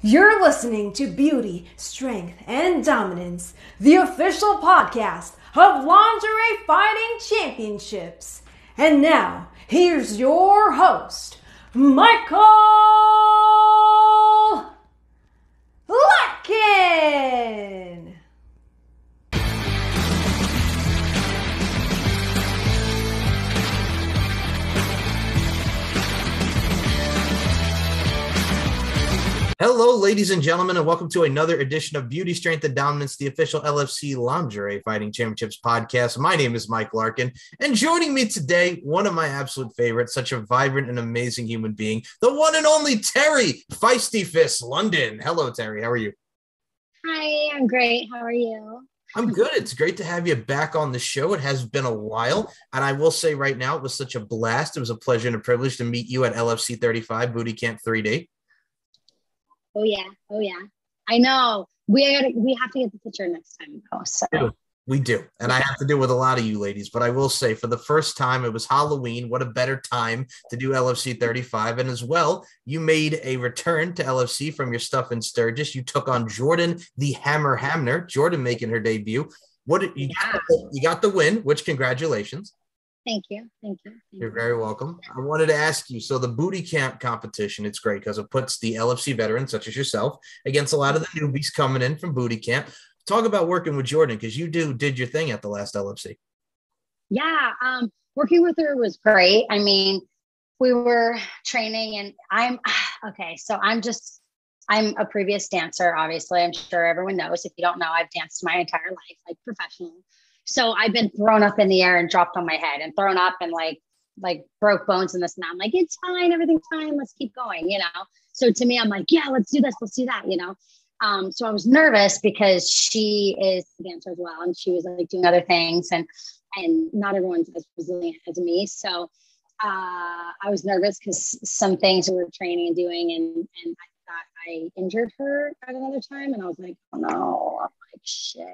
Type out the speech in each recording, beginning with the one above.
You're listening to Beauty, Strength, and Dominance, the official podcast of Lingerie Fighting Championships. And now, here's your host, Michael Larkin. Hello, ladies and gentlemen, and welcome to another edition of Beauty, Strength, and Dominance, the official LFC Lingerie Fighting Championships podcast. My name is Mike Larkin, and joining me today, one of my absolute favorites, such a vibrant and amazing human being, the one and only Teri Feisty Fists London. Hello, Teri. How are you? Hi, I'm great. How are you? I'm good. It's great to have you back on the show. It has been a while, and I will say right now, it was such a blast. It was a pleasure and a privilege to meet you at LFC 35 Booty Camp 3D. Oh yeah. I know. We have to get the picture next time though. So we do. And I have to do with a lot of you ladies, but I will say for the first time, it was Halloween. What a better time to do LFC 35. And as well, you made a return to LFC from your stuff in Sturgis. You took on Jordan The Hammer Hamner, Jordan making her debut. You got the win, which congratulations. Thank you. You're very welcome. I wanted to ask you, so the booty camp competition, it's great because it puts the LFC veterans, such as yourself, against a lot of the newbies coming in from booty camp. Talk about working with Jordan, because you did your thing at the last LFC. Yeah, working with her was great. I mean, we were training and I'm a previous dancer, obviously. I'm sure everyone knows. If you don't know, I've danced my entire life, like professional. So I've been thrown up in the air and dropped on my head and thrown up and like broke bones and this and that. I'm like, it's fine. Everything's fine. Let's keep going,? So to me, I'm like, yeah, let's do this. Let's do that, So I was nervous because she is a dancer as well. And she was like doing other things and not everyone's as resilient as me. So I was nervous because some things we were training and doing and I thought I injured her at another time. And I was like, oh no, I'm like, shit,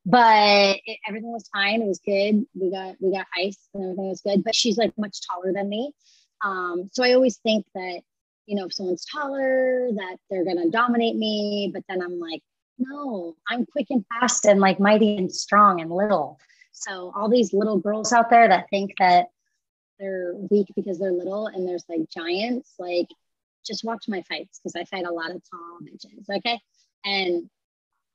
but everything was fine. It was good. We got ice and everything was good, but she's like much taller than me. So I always think that, if someone's taller, that they're going to dominate me. But then I'm like, no, I'm quick and fast and like mighty and strong and little. So all these little girls out there that think that they're weak because they're little and there's like giants, like just watch my fights because I fight a lot of tall bitches. Okay. And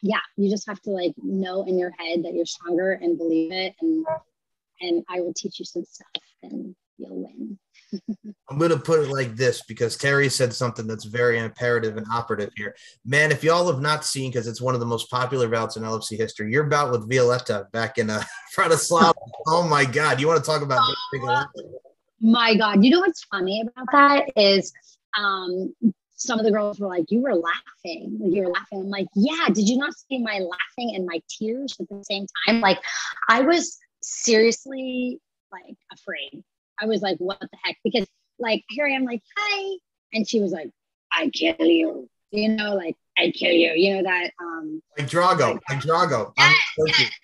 yeah, you just have to like know in your head that you're stronger and believe it. And I will teach you some stuff and you'll win. I'm going to put it like this because Teri said something that's very imperative and operative here. Man, if y'all have not seen, because it's one of the most popular bouts in LFC history, your bout with Violetta back in Bratislava. Oh my God. You want to talk about my God. You know what's funny about that is some of the girls were like, you were laughing. I'm like, yeah, did you not see my laughing and my tears at the same time? Like, I was seriously like afraid. I was like, what the heck? Because like, here I am like, hi. And she was like, I kill you. Like, I kill you. That. Like Drago.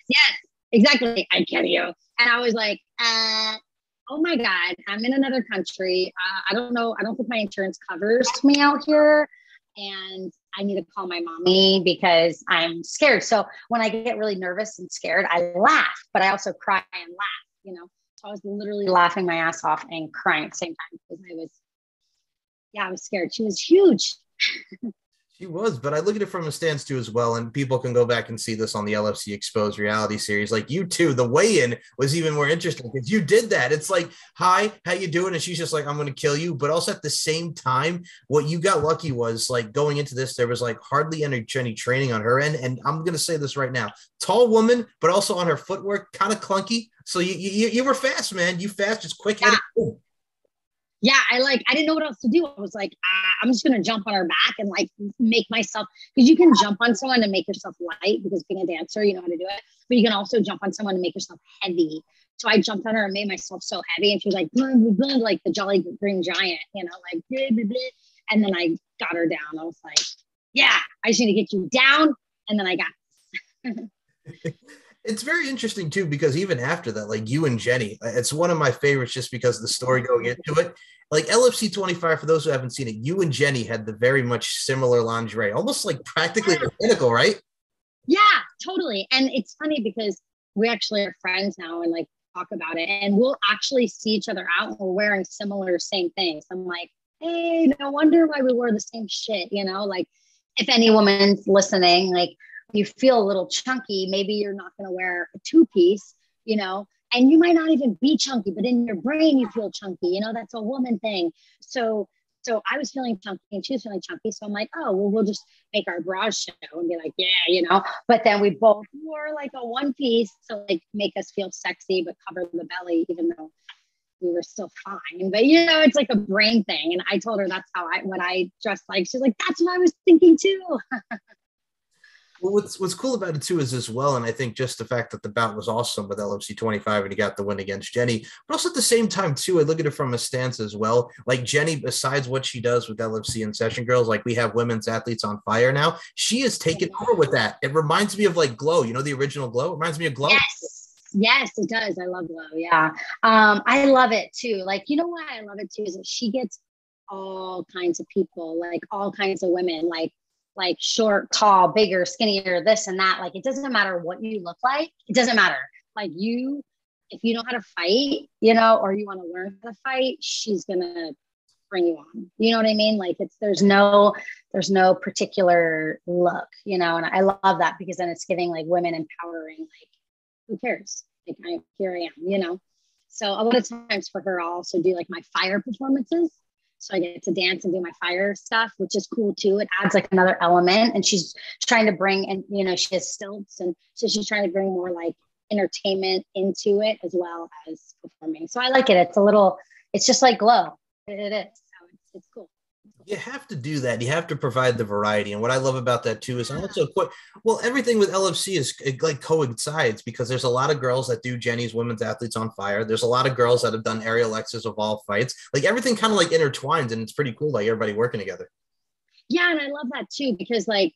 Yes, exactly. I kill you. And I was like, oh my God, I'm in another country. I don't know. I don't think my insurance covers me out here. And I need to call my mommy because I'm scared. So when I get really nervous and scared, I laugh, but I also cry and laugh, So I was literally laughing my ass off and crying at the same time because I was scared. She was huge. She was, but I look at it from a stance too as well, and people can go back and see this on the LFC Exposed reality series. Like you too, the weigh-in was even more interesting because you did that. It's like, hi, how you doing? And she's just like, I'm going to kill you. But also at the same time, what you got lucky was like going into this, there was like hardly any training on her end. And I'm going to say this right now, tall woman, but also on her footwork, kind of clunky. So you were fast, man. You fast, just quick. Yeah. Yeah, I didn't know what else to do. I was like, I'm just going to jump on her back and like make myself, because you can jump on someone and make yourself light because being a dancer, you know how to do it. But you can also jump on someone and make yourself heavy. So I jumped on her and made myself so heavy. And she was like, blah, blah, blah, like the Jolly Green Giant, like, blah, blah, blah. And then I got her down. I was like, yeah, I just need to get you down. And then I got this. It's very interesting too, because even after that, like you and Jenny, it's one of my favorites just because of the story going into it. Like LFC 25, for those who haven't seen it, you and Jenny had the very much similar lingerie, almost like practically identical, right? Yeah, totally. And it's funny because we actually are friends now and like talk about it, and we'll actually see each other out and we're wearing similar same things. I'm like, hey, no wonder why we wore the same shit, you know, like if any woman's listening, like you feel a little chunky, maybe you're not going to wear a two-piece, you know, and you might not even be chunky, but in your brain you feel chunky, you know, that's a woman thing. So I was feeling chunky and she was feeling chunky. So I'm like, oh, well, we'll just make our bras show and be like, yeah, you know, but then we both wore like a one piece to like make us feel sexy, but cover the belly, even though we were still fine. But you know, it's like a brain thing. And I told her that's what I dressed like. She's like, that's what I was thinking too. Well, what's cool about it too is as well, and I think just the fact that the bout was awesome with LFC 25 and he got the win against Jenny, but also at the same time too, I look at it from a stance as well. Like Jenny, besides what she does with LFC and Session Girls, like we have women's athletes on fire now. She has taken over with that. It reminds me of like Glow, you know, the original Glow. It reminds me of Glow. Yes, it does. I love Glow. Yeah. I love it too. Like, you know why I love it too is that she gets all kinds of people, like all kinds of women, like short, tall, bigger, skinnier, this and that. Like, it doesn't matter what you look like. It doesn't matter. Like if you know how to fight, you know, or you want to learn how to fight, she's going to bring you on. You know what I mean? Like there's no particular look, you know, and I love that because then it's giving like women empowering, like, who cares? Like here I am, you know? So a lot of times for her, I'll also do like my fire performances. So I get to dance and do my fire stuff, which is cool too. It adds like another element, and she's trying to bring, and you know, she has stilts, and so she's trying to bring more like entertainment into it as well as performing. So I like it. It's just like Glow. It is. So it's cool. You have to do that. You have to provide the variety. And what I love about that too is also everything with LFC is like coincides because there's a lot of girls that do Jenny's Women's Athletes on Fire. There's a lot of girls that have done Aerial X's of all fights. Like everything kind of like intertwines, and it's pretty cool. Like everybody working together. Yeah. And I love that too, because like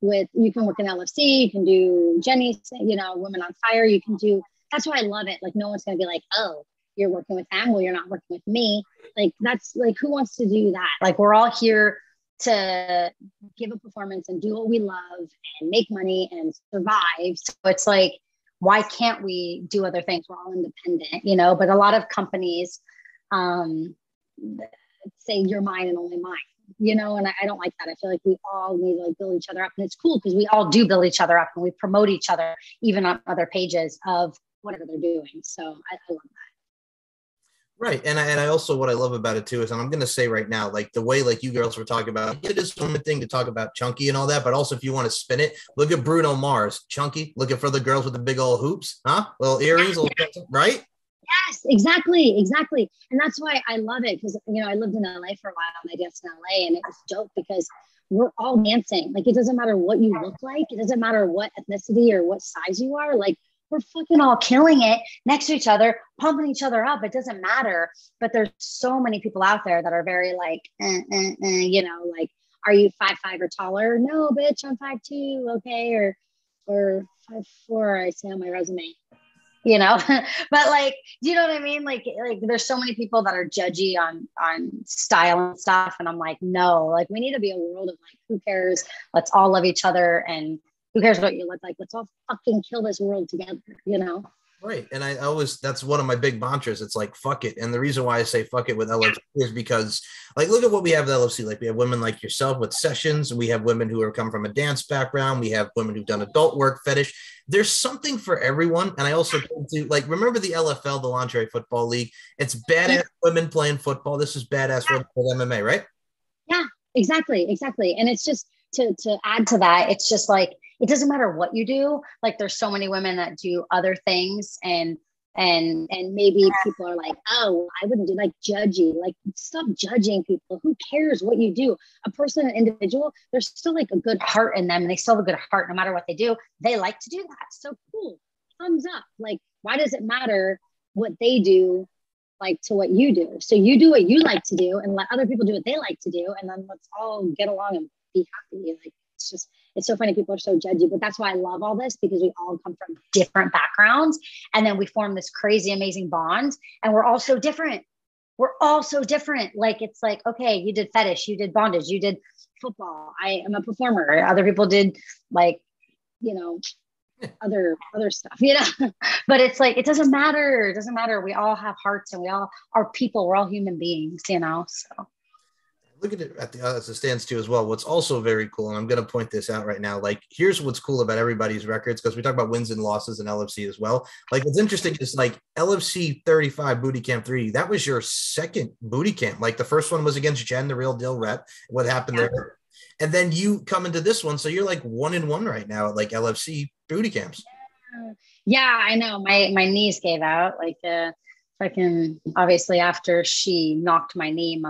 with, you can work in LFC, you can do Jenny's, you know, Women on Fire. That's why I love it. Like no one's going to be like, oh, you're working with them, well, you're not working with me. Like that's like, who wants to do that? Like we're all here to give a performance and do what we love and make money and survive. So it's like, why can't we do other things? We're all independent, you know, but a lot of companies say you're mine and only mine, you know, and I don't like that. I feel like we all need to like build each other up, and it's cool because we all do build each other up and we promote each other, even on other pages of whatever they're doing. So I love that. Right. And I also, what I love about it too is, and I'm going to say right now, like the way like you girls were talking about, it is one thing to talk about chunky and all that, but also if you want to spin it, look at Bruno Mars, chunky, looking for the girls with the big old hoops, little earrings, right? Yes, exactly. And that's why I love it, because, you know, I lived in LA for a while and I danced in LA, and it was dope because we're all dancing. Like, it doesn't matter what you look like. It doesn't matter what ethnicity or what size you are. Like, we're fucking all killing it next to each other, pumping each other up. It doesn't matter. But there's so many people out there that are very like, you know, like, are you 5'5" or taller? No, bitch, I'm 5'2", okay, or 5'4", I say on my resume, you know. But like, do you know what I mean? Like there's so many people that are judgy on style and stuff, and I'm like, no, like we need to be a world of like, who cares? Let's all love each other, and who cares what you look like? Let's all fucking kill this world together, you know? Right. And I always, that's one of my big mantras. It's like, fuck it. And the reason why I say fuck it with LFC is because, like, look at what we have with LFC. Like, we have women like yourself with sessions. We have women who are come from a dance background. We have women who've done adult work, fetish. There's something for everyone. And I also tend to, like, remember the LFL, the Lingerie Football League? It's badass women playing football. This is badass women with MMA, right? Yeah, exactly. And it's just to add to that, it's just like, it doesn't matter what you do. Like, there's so many women that do other things, and maybe people are like, oh, I wouldn't do, like, judgy. Like, stop judging people. Who cares what you do? A person, an individual, there's still like a good heart in them, and they still have a good heart no matter what they do. They like to do that. So cool. Thumbs up. Like, why does it matter what they do, like, to what you do? So you do what you like to do, and let other people do what they like to do, and then let's all get along and be happy. Like, it's so funny. People are so judgy, but that's why I love all this, because we all come from different backgrounds, and then we form this crazy, amazing bond, and we're all so different. We're all so different. Like, it's like, okay, you did fetish, you did bondage, you did football. I am a performer. Other people did, like, you know, other stuff, you know, but it's like, it doesn't matter. It doesn't matter. We all have hearts, and we all are people. We're all human beings, you know? So look at it as it stands too as well. What's also very cool, and I'm going to point this out right now, like, here's what's cool about everybody's records, because we talk about wins and losses in LFC as well. Like, what's interesting is, like, LFC 35 Booty Camp 3, that was your second booty camp. Like, the first one was against Jen, the Real Deal rep. What happened there? And then you come into this one, so you're like 1-1 right now at, like, LFC booty camps. Yeah, I know. My knees gave out, like, fucking, obviously after she knocked my knee,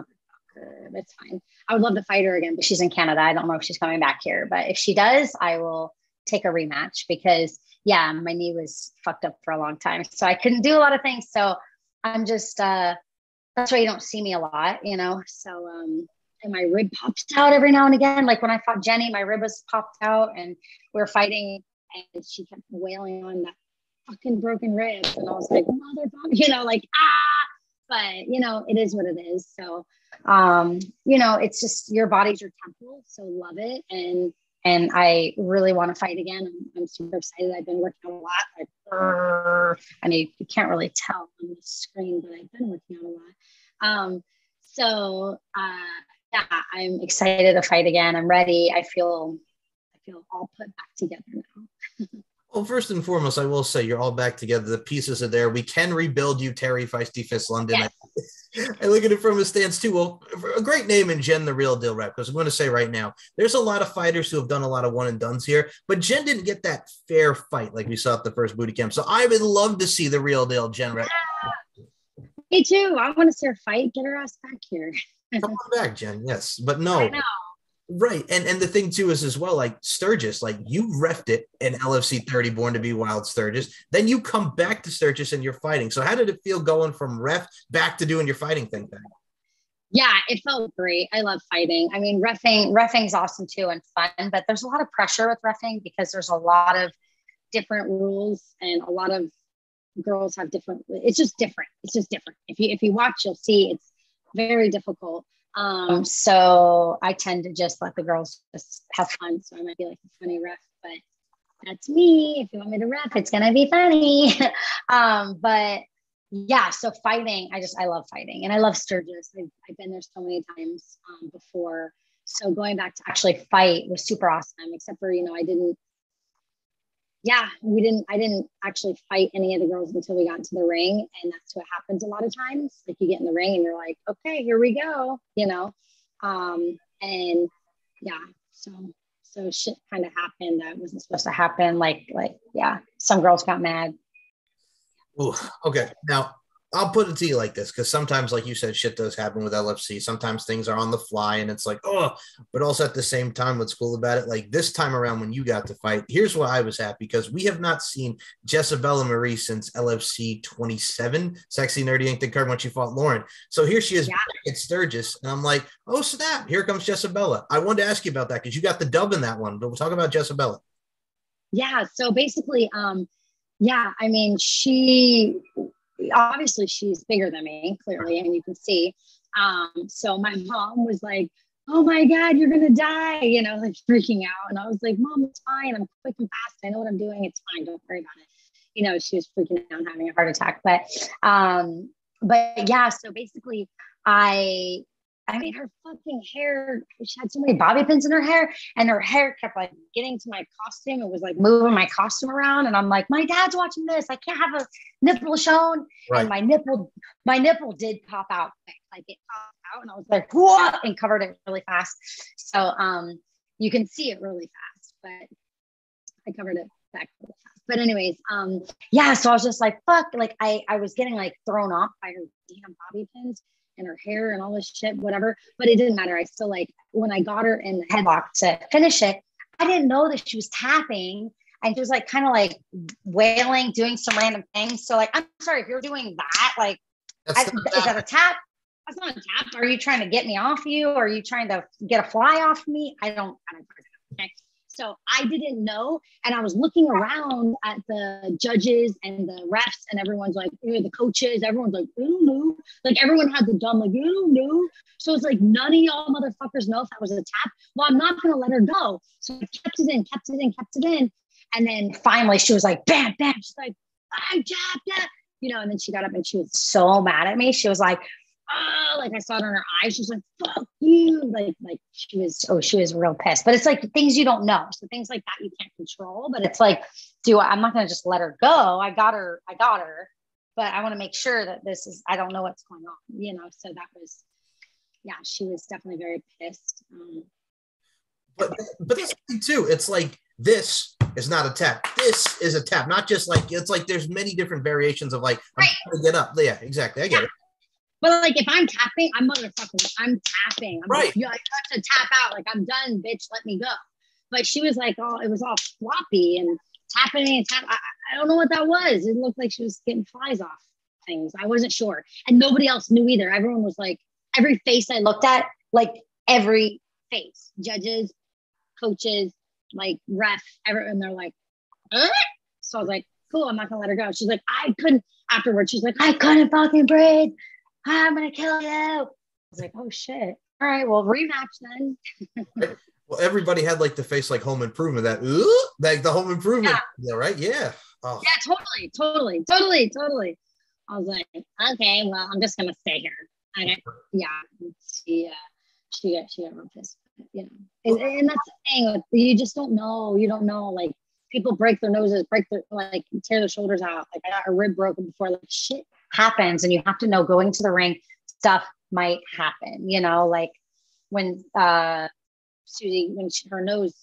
that's fine. I would love to fight her again, but she's in Canada. I don't know if she's coming back here, but if she does, I will take a rematch, because my knee was fucked up for a long time. So I couldn't do a lot of things. So I'm just, that's why you don't see me a lot, you know? So, and my rib pops out every now and again. Like when I fought Jenny, my rib was popped out, and we were fighting, and she kept wailing on that fucking broken rib. And I was like, motherfucker, you know, like, but you know, it is what it is. So, you know, it's just, your body's your temple. So love it. And I really want to fight again. I'm super excited. I've been working out a lot. I mean, you can't really tell on the screen, but I've been working out a lot. Yeah, I'm excited to fight again. I'm ready. I feel all put back together now. Well, first and foremost, I will say you're all back together. The pieces are there. We can rebuild you, Teri Feisty Fists London. Yes. I look at it from a stance too. Well, a great name in Jen, the Real Deal rep, because I'm going to say right now, there's a lot of fighters who have done a lot of one and dones here, but Jen didn't get that fair fight like we saw at the first booty camp. So I would love to see the Real Deal Jen rep. Me too. I want to see her fight. Get her ass back here. Come on back, Jen. Yes, but no. I know. Right. And the thing too is as well, like Sturgis, like you reffed it in LFC 30 Born to Be Wild Sturgis. Then you come back to Sturgis and you're fighting. So how did it feel going from ref back to doing your fighting thing then? Yeah, it felt great. I love fighting. I mean, reffing's awesome too and fun, but there's a lot of pressure with reffing because there's a lot of different rules, and a lot of girls have different, it's just different. It's just different. If you watch, you'll see it's very difficult. So I tend to just let the girls just have fun. So I might be like a funny ref, but that's me. If you want me to ref, it's going to be funny. But yeah, so fighting, I love fighting, and I love Sturgis. I've been there so many times before. So going back to actually fight was super awesome, except for, I didn't actually fight any of the girls until we got into the ring. And that's what happens a lot of times. Like you get in the ring and you're like, okay, here we go, and yeah, so shit kind of happened that wasn't supposed to happen. Like, some girls got mad. Ooh, okay. Now I'll put it to you like this, because sometimes, like you said, shit does happen with LFC. Sometimes things are on the fly and it's like, oh, but also at the same time, what's cool about it, like this time around when you got to fight, here's why I was happy, because we have not seen Jessabella Marie since LFC 27, Sexy Nerdy Inked and Curve, when she fought Lauren. So here she is back at Sturgis, and I'm like, oh, snap, here comes Jessabella. I wanted to ask you about that because you got the dub in that one, but we'll talk about Jessabella. Yeah, so basically, I mean, obviously she's bigger than me, clearly, and you can see. So my mom was like, oh my God, you're going to die, like freaking out. And I was like, Mom, it's fine. I'm quick and fast. I know what I'm doing. It's fine. Don't worry about it. She was freaking out and having a heart attack. But yeah, so basically I made her fucking hair. She had so many bobby pins in her hair, and her hair kept like getting to my costume. It was like moving my costume around. And I'm like, my dad's watching this. I can't have a nipple shown. Right. And my nipple did pop out. Like it popped out, and I was like, what? And covered it really fast. So you can see it really fast, but I covered it back really fast. But anyways, so I was just like, fuck. Like I was getting like thrown off by her damn bobby pins and her hair and all this shit, whatever. But it didn't matter. I still, like, when I got her in the headlock to finish it, I didn't know that she was tapping, and she was like kind of like wailing, doing some random things. So like, I'm sorry if you're doing that. Like, is that a tap? That's not a tap. Are you trying to get me off you? Or are you trying to get a fly off me? I don't. Okay. So I didn't know. And I was looking around at the judges and the refs, and everyone's like, the coaches, everyone's like, I don't know. Like everyone had the dumb, like, I don't know. So it's like, none of y'all motherfuckers know if that was a tap. Well, I'm not going to let her go. So I kept it in. And then finally she was like, bam, bam. She's like, I tapped it. And then she got up and she was so mad at me. She was like, oh, like I saw it in her eyes. She was like, fuck you. Like she was real pissed. But it's like things you don't know. So things like that you can't control. But it's like, I'm not going to just let her go. I got her. But I want to make sure that I don't know what's going on, So that was, she was definitely very pissed. But that's the thing too. It's like, this is not a tap. This is a tap. Not just like, it's like there's many different variations of like, I'm trying to get up. Yeah, exactly. I get it. But like if I'm tapping, I'm tapping. Right. I got to tap out. Like I'm done, bitch. Let me go. But she was like, it was all floppy and tapping and tap. I don't know what that was. It looked like she was getting flies off things. I wasn't sure. And nobody else knew either. Everyone was like, every face I looked at, like every face, judges, coaches, like ref, and they're like, So I was like, cool, I'm not gonna let her go. She's like, afterwards, she's like, I couldn't fucking breathe. I'm gonna kill you. I was like, oh shit. All right, well, rematch then. Well, everybody had like the face like Home Improvement, like the Home Improvement, right? Yeah. Oh. Yeah, totally. I was like, okay, well, I'm just gonna stay here. She got real pissed. And that's the thing. You just don't know. You don't know. Like people break their noses, tear their shoulders out. Like I got a rib broken before. Like shit happens, and you have to know going to the ring, stuff might happen. Like when Susie, her nose,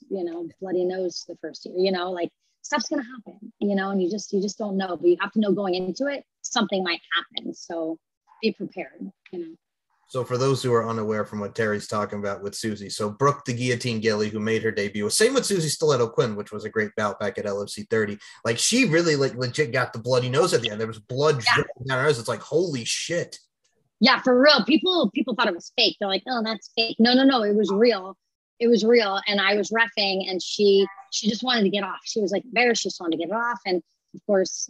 bloody nose the first year. Like stuff's gonna happen. And you just don't know. But you have to know going into it, something might happen. So be prepared. So for those who are unaware from what Teri's talking about with Susie, so Brooke the Guillotine Gilly, who made her debut, same with Susie Stiletto Quinn, which was a great bout back at LFC 30. Like she really like legit got the bloody nose at the end. There was blood dripping down her nose. It's like, holy shit. Yeah, for real. People thought it was fake. They're like, oh, that's fake. No. It was real. And I was reffing, and she just wanted to get off. She was like embarrassed. She just wanted to get it off. And of course,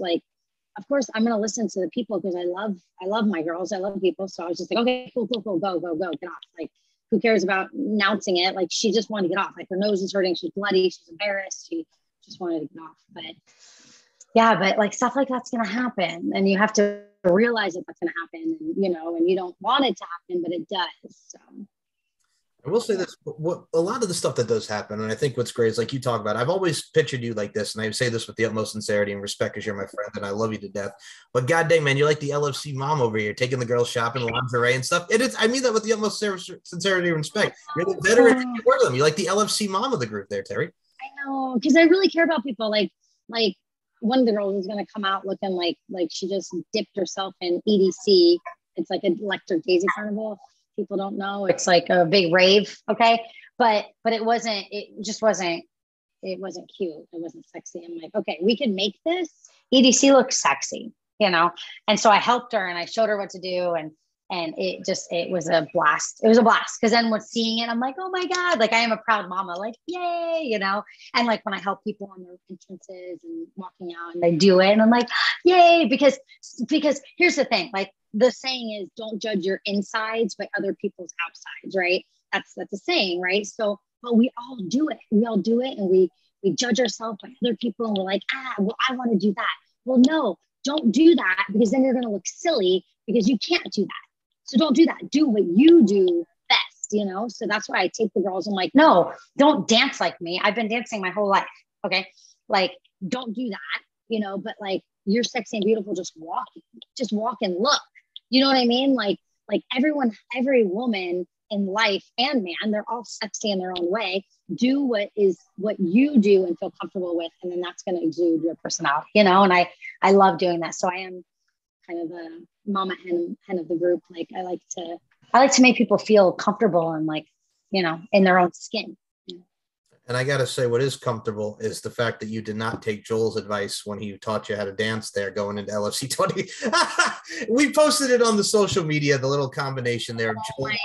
I'm going to listen to the people because I love my girls. I love people. So I was just like, okay, cool, go, get off. Like, who cares about announcing it? Like, she just wanted to get off. Like, her nose is hurting. She's bloody. She's embarrassed. She just wanted to get off. But like stuff like that's going to happen. And you have to realize that that's going to happen. And, and you don't want it to happen, but it does. So. I will say this, a lot of the stuff that does happen, and I think what's great is like you talk about, I've always pictured you like this, and I say this with the utmost sincerity and respect because you're my friend and I love you to death. But goddamn, man, you're like the LFC mom over here, taking the girls shopping, lingerie and stuff. I mean that with the utmost sincerity and respect. You're the veteran of them. You're like the LFC mom of the group there, Teri. I know, because I really care about people. Like one of the girls is going to come out looking like she just dipped herself in EDC. It's like an electric daisy carnival. People don't know. It's like a big rave. Okay. But it wasn't cute. It wasn't sexy. I'm like, okay, we can make this. EDC looks sexy, And so I helped her and I showed her what to do. And it was a blast. It was a blast. Cause then when seeing it, I'm like, oh my God, like I am a proud mama, like, yay, and like when I help people on their entrances and walking out and they do it and I'm like, yay, because here's the thing, like, the saying is don't judge your insides by other people's outsides, right? That's a saying, right? So, but we all do it. And we judge ourselves by other people and we're like, well, I want to do that. Well, no, don't do that because then you're going to look silly because you can't do that. So don't do that. Do what you do best, So that's why I take the girls. I'm like, no, don't dance like me. I've been dancing my whole life. Okay. Like, don't do that, but like you're sexy and beautiful. Just walk and look. You know what I mean? Like every woman in life and man, they're all sexy in their own way. Do what you do and feel comfortable with. And then that's going to exude your personality, And I love doing that. So I am kind of the mama hen of the group. Like I like to make people feel comfortable and like, in their own skin. And I got to say, what is comfortable is the fact that you did not take Joel's advice when he taught you how to dance there going into LFC 20. We posted it on the social media, the little combination there. Oh my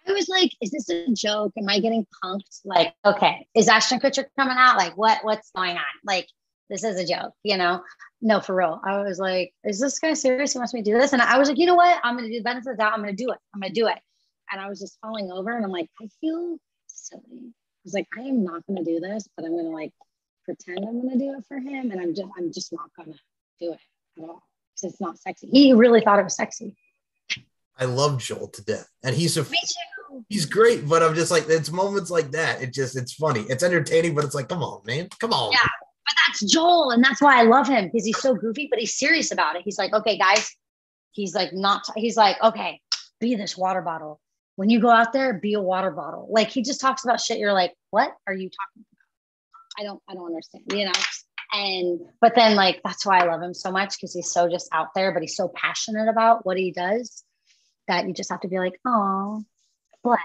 God. was like, is this a joke? Am I getting punked? Like, okay, is Ashton Kutcher coming out? Like, what's going on? Like, this is a joke, you know? No, for real. I was like, is this guy serious? He wants me to do this? And I was like, you know what? I'm going to do the benefit of the doubt. I'm going to do it. I'm going to do it. And I was just falling over and I'm like, I feel silly. I was like, I am not going to do this, but I'm going to like pretend I'm going to do it for him. And I'm just not going to do it at all because it's not sexy. He really thought it was sexy. I love Joel to death. And Me too. he's great, but I'm just like, it's moments like that. It's funny. It's entertaining, but it's like, come on, man. Come on. Yeah. But that's Joel. And that's why I love him because he's so goofy, but he's serious about it. He's like, okay, guys, he's like, okay, be this water bottle. When you go out there, be a water bottle. Like he just talks about shit. You're like, what are you talking about? I don't understand, you know? But then like, that's why I love him so much because he's so just out there, but he's so passionate about what he does that you just have to be like, oh, bless.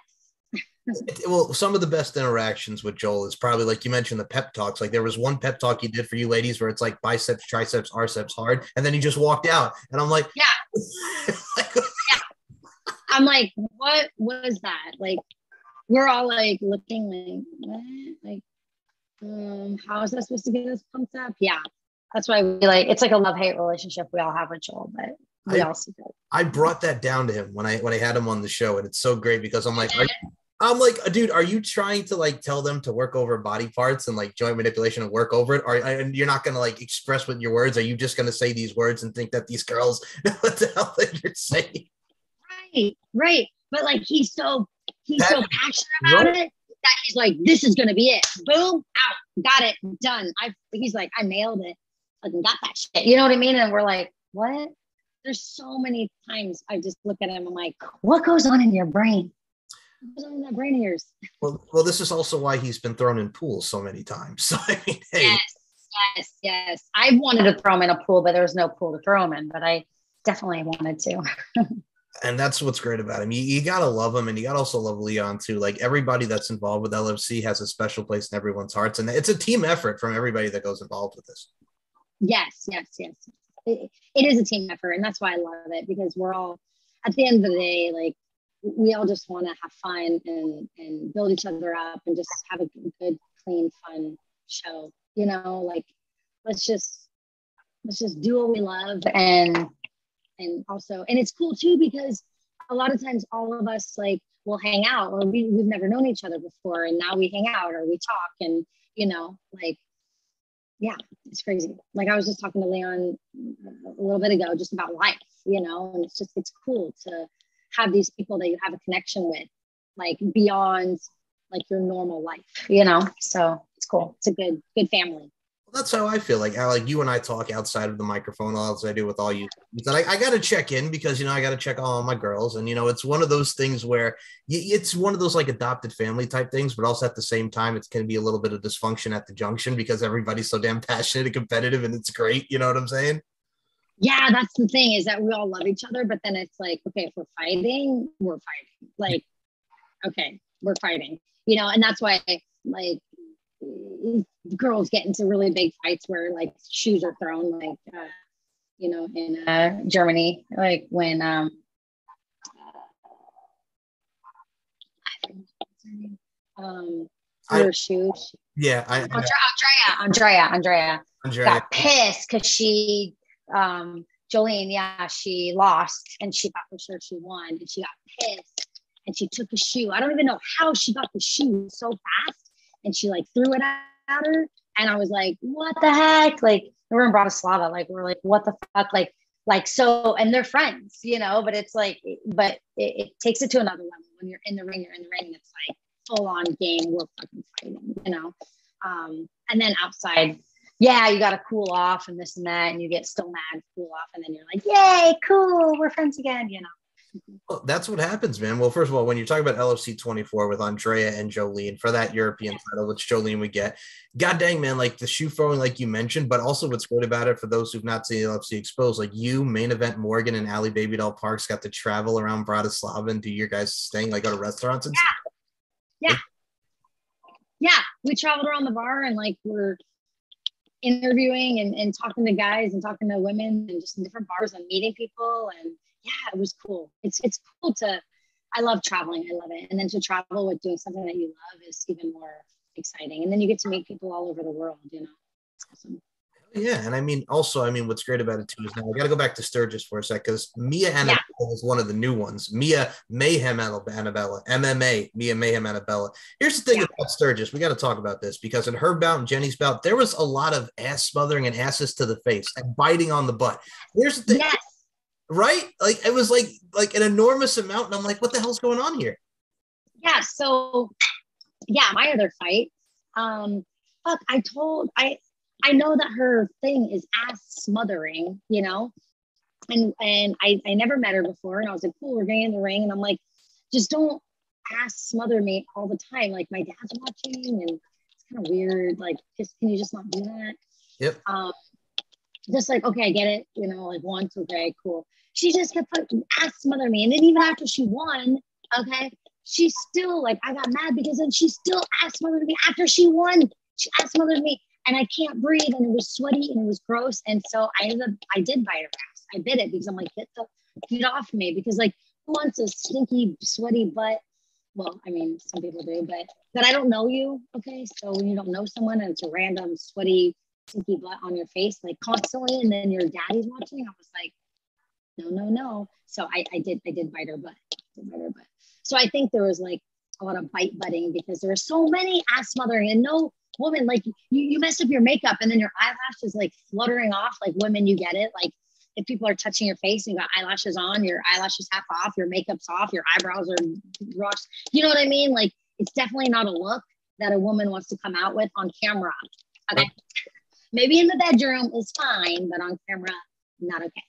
Well, some of the best interactions with Joel is probably like you mentioned the pep talks. Like there was one pep talk he did for you ladies where it's like biceps, triceps, arceps hard, and then he just walked out, and I'm like, yeah. Yeah. I'm like, what was that? Like, we're all like looking like, what? How is that supposed to get us pumped up? Yeah, that's why we like. It's like a love-hate relationship we all have with Joel, but we also do. I brought that down to him when I had him on the show, and it's so great because I'm like, dude, are you trying to like tell them to work over body parts and like joint manipulation and work over it? And you're not going to like express with your words? Are you just going to say these words and think that these girls know what the hell that you're saying? Right. But like, he's so passionate about it that he's like, this is going to be it. Boom, out, got it, done. He's like, I nailed it. I got that shit. You know what I mean? And we're like, what? There's so many times I just look at him. I'm like, what goes on in your brain? What goes on in that brain of yours? Well, this is also why he's been thrown in pools so many times. So I mean, hey. Yes. I wanted to throw him in a pool, but there was no pool to throw him in. But I definitely wanted to. And that's what's great about him. You gotta love him, and you gotta also love Leon too. Like everybody that's involved with LFC has a special place in everyone's hearts, and it's a team effort from everybody that goes involved with this. Yes. It is a team effort, and that's why I love it because we're all, at the end of the day, like we all just want to have fun and build each other up and just have a good, clean, fun show. You know, like let's just do what we love and also, and it's cool too because a lot of times all of us like will hang out or we've never known each other before, and now we hang out or we talk, and you know, like. Yeah, it's crazy. Like I was just talking to Leon a little bit ago just about life, you know, and it's cool to have these people that you have a connection with, like beyond like your normal life, you know? So it's cool. It's a good family. Well, that's how I feel. Like you and I talk outside of the microphone, as I do with all you. But I got to check in because, you know, I got to check on all my girls. And, you know, it's one of those things where it's one of those like adopted family type things, but also at the same time, it's going to be a little bit of dysfunction at the junction because everybody's so damn passionate and competitive, and it's great. You know what I'm saying? Yeah, that's the thing is that we all love each other, but then it's like, okay, if we're fighting, we're fighting. Like, okay, we're fighting, you know, and that's why like girls get into really big fights where like shoes are thrown, like you know, in Germany, like when her shoes. Yeah, Andrea got pissed because she Jolene, she lost and she thought for sure she won, and she got pissed and she took a shoe. I don't even know how she got the shoe so fast. And she like threw it at her. And I was like, what the heck? Like we're in Bratislava. Like, we're like, what the fuck? Like, so, and they're friends, you know, but it's like, but it takes it to another level. When you're in the ring, it's like full on game. We're fucking fighting, you know? And then outside, yeah, you got to cool off and this and that. And you get still mad, cool off. And then you're like, yay, cool. We're friends again, you know? Well, that's what happens, man. Well, first of all, when you're talking about LFC 24 with Andrea and Jolene for that European title, which Jolene would get, god dang, man, like the shoe throwing, like you mentioned, but also what's great about it for those who've not seen LFC Exposed, like you, Main Event Morgan, and Ali Babydoll Parks got to travel around Bratislava and do your guys' thing, like go to restaurants and stuff. Yeah. We traveled around the bar and like we're interviewing and talking to guys and talking to women and just in different bars and meeting people, and yeah, it was cool. It's cool to I love traveling. I love it. And then to travel with doing something that you love is even more exciting. And then you get to meet people all over the world, you know. It's awesome. Yeah, and I mean, also, I mean, what's great about it too is now I got to go back to Sturgis for a sec because Mia Annabella is one of the new ones. Mia Mayhem Annabella, MMA, Mia Mayhem Annabella. Here's the thing about Sturgis. We got to talk about this because in her bout and Jenny's bout, there was a lot of ass smothering and asses to the face and biting on the butt. Here's the thing, right? Like it was like an enormous amount, and I'm like, what the hell's going on here? Yeah. So, yeah, my other fight. Fuck, I know that her thing is ass smothering, you know, and I never met her before. And I was like, cool, we're getting in the ring. And I'm like, just don't ass smother me all the time. Like my dad's watching and it's kind of weird. Like, can you just not do that? Yep. Just like, okay, I get it. You know, like once, okay, cool. She just kept ass smothering me. And then even after she won, okay, she still like, I got mad because then she still ass smothered me after she won. She ass smothered me. And I can't breathe, and it was sweaty, and it was gross. And so I did bite her ass. I bit it because I'm like, get off me. Because like, who wants a stinky, sweaty butt? Well, I mean, some people do, but I don't know you, okay? So when you don't know someone and it's a random, sweaty, stinky butt on your face, like constantly, and then your daddy's watching, I was like, no. So I did bite her butt. So I think there was like a lot of butting because there were so many ass smothering and no woman, like you mess up your makeup and then your eyelash is like fluttering off. Like women, you get it. Like if people are touching your face and you got eyelashes on, your eyelashes half off, your makeup's off, your eyebrows are rushed. You know what I mean? Like it's definitely not a look that a woman wants to come out with on camera. Okay. Maybe in the bedroom is fine, but on camera, not okay.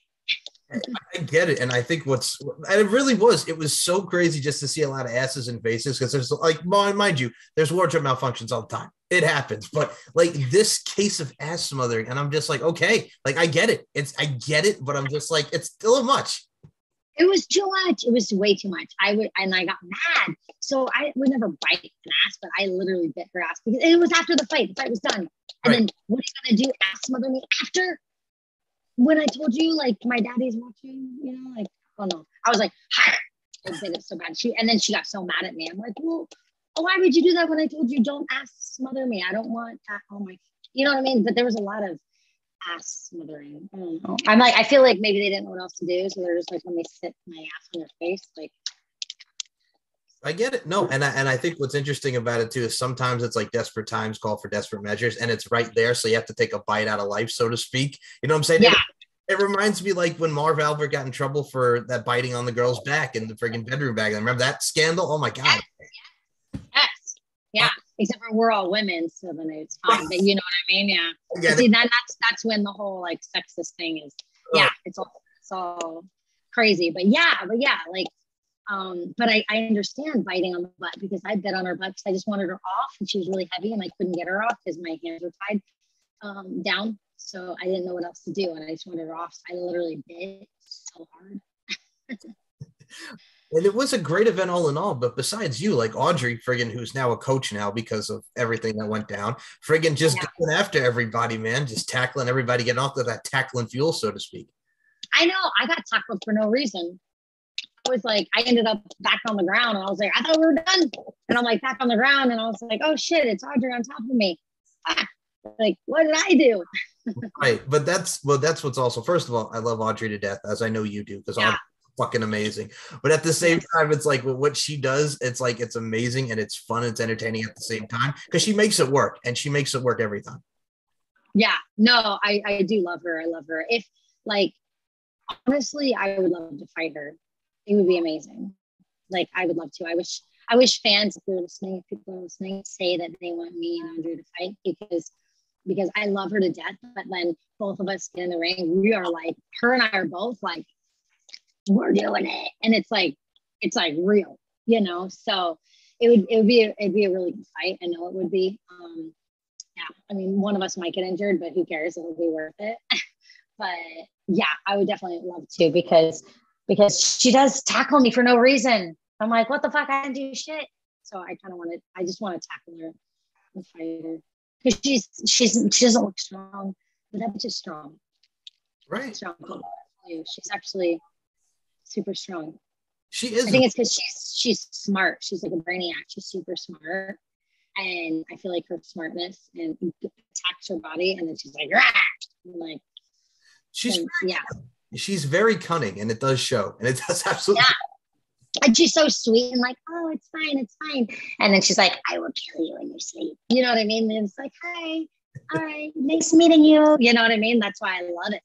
I get it. And I think and it really was, it was so crazy just to see a lot of asses and faces because there's like, mind you, there's wardrobe malfunctions all the time. It happens. But like this case of ass smothering, and I'm just like, okay, like I get it. I get it, but I'm just like, it's still much. It was too much. It was way too much. I got mad. So I would never bite an ass, but I literally bit her ass because it was after the fight. The fight was done. And then what are you going to do? Ass smother me after? When I told you, like, my daddy's watching, you know, like, oh no. I was like, I did it so bad. And then she got so mad at me. I'm like, well, why would you do that when I told you don't ass smother me? I don't want that. Oh my, you know what I mean? But there was a lot of ass smothering. I don't know. I'm like, I feel like maybe they didn't know what else to do. So they're just like, let me sit my ass on their face. Like, I get it. No. And I think what's interesting about it too, is sometimes it's like desperate times call for desperate measures and it's right there. So you have to take a bite out of life, so to speak. You know what I'm saying? Yeah. It reminds me like when Marv Albert got in trouble for that biting on the girl's back in the friggin' bedroom bag. Remember that scandal? Oh my God. Yes. Yeah. Except for we're all women, so then it's fine. But you know what I mean? Yeah. See, that's when the whole like sexist thing is. Yeah, it's all crazy. But yeah, like, but I understand biting on the butt because I bit on her butt because I just wanted her off and she was really heavy and I couldn't get her off because my hands were tied down. So I didn't know what else to do and I just wanted her off. So I literally bit so hard. And it was a great event all in all, but besides you, like Audrey friggin', who's now a coach now because of everything that went down, friggin' just going after everybody, man, just tackling everybody, getting off to that tackling fuel, so to speak. I know, I got tackled for no reason. I was like, I ended up back on the ground and I was like, I thought we were done. And I'm like back on the ground and I was like, oh shit, it's Audrey on top of me. Like, what did I do? Right. But that's what's also, first of all, I love Audrey to death, as I know you do, because Audrey's fucking amazing. But at the same time, it's like what she does, it's like it's amazing and it's fun, it's entertaining at the same time because she makes it work and she makes it work every time. Yeah, no, I do love her. I love her. If like honestly, I would love to fight her. It would be amazing. Like I would love to. I wish fans, if you're listening, if people are listening, say that they want me and Audrey to fight because I love her to death. But then both of us get in the ring, we are like, her and I are both like, we're doing it, and it's like real, you know. So it'd be a really good fight. I know it would be. Yeah, I mean, one of us might get injured, but who cares? It'll be worth it. But yeah, I would definitely love to because she does tackle me for no reason. I'm like, what the fuck? I didn't do shit. So I just want to tackle her and fight her because she doesn't look strong, but that bitch is strong. Right. Strong. She's actually super strong. She is. I think it's because she's smart. She's like a brainiac. She's super smart. And I feel like her smartness and attacks her body. And then she's like, rah! And like, she's very cunning, and it does show. And it does absolutely. Yeah. And she's so sweet and like, oh, it's fine. It's fine. And then she's like, I will kill you in your sleep. You know what I mean? And it's like, hi. All right. Nice meeting you. You know what I mean? That's why I love it.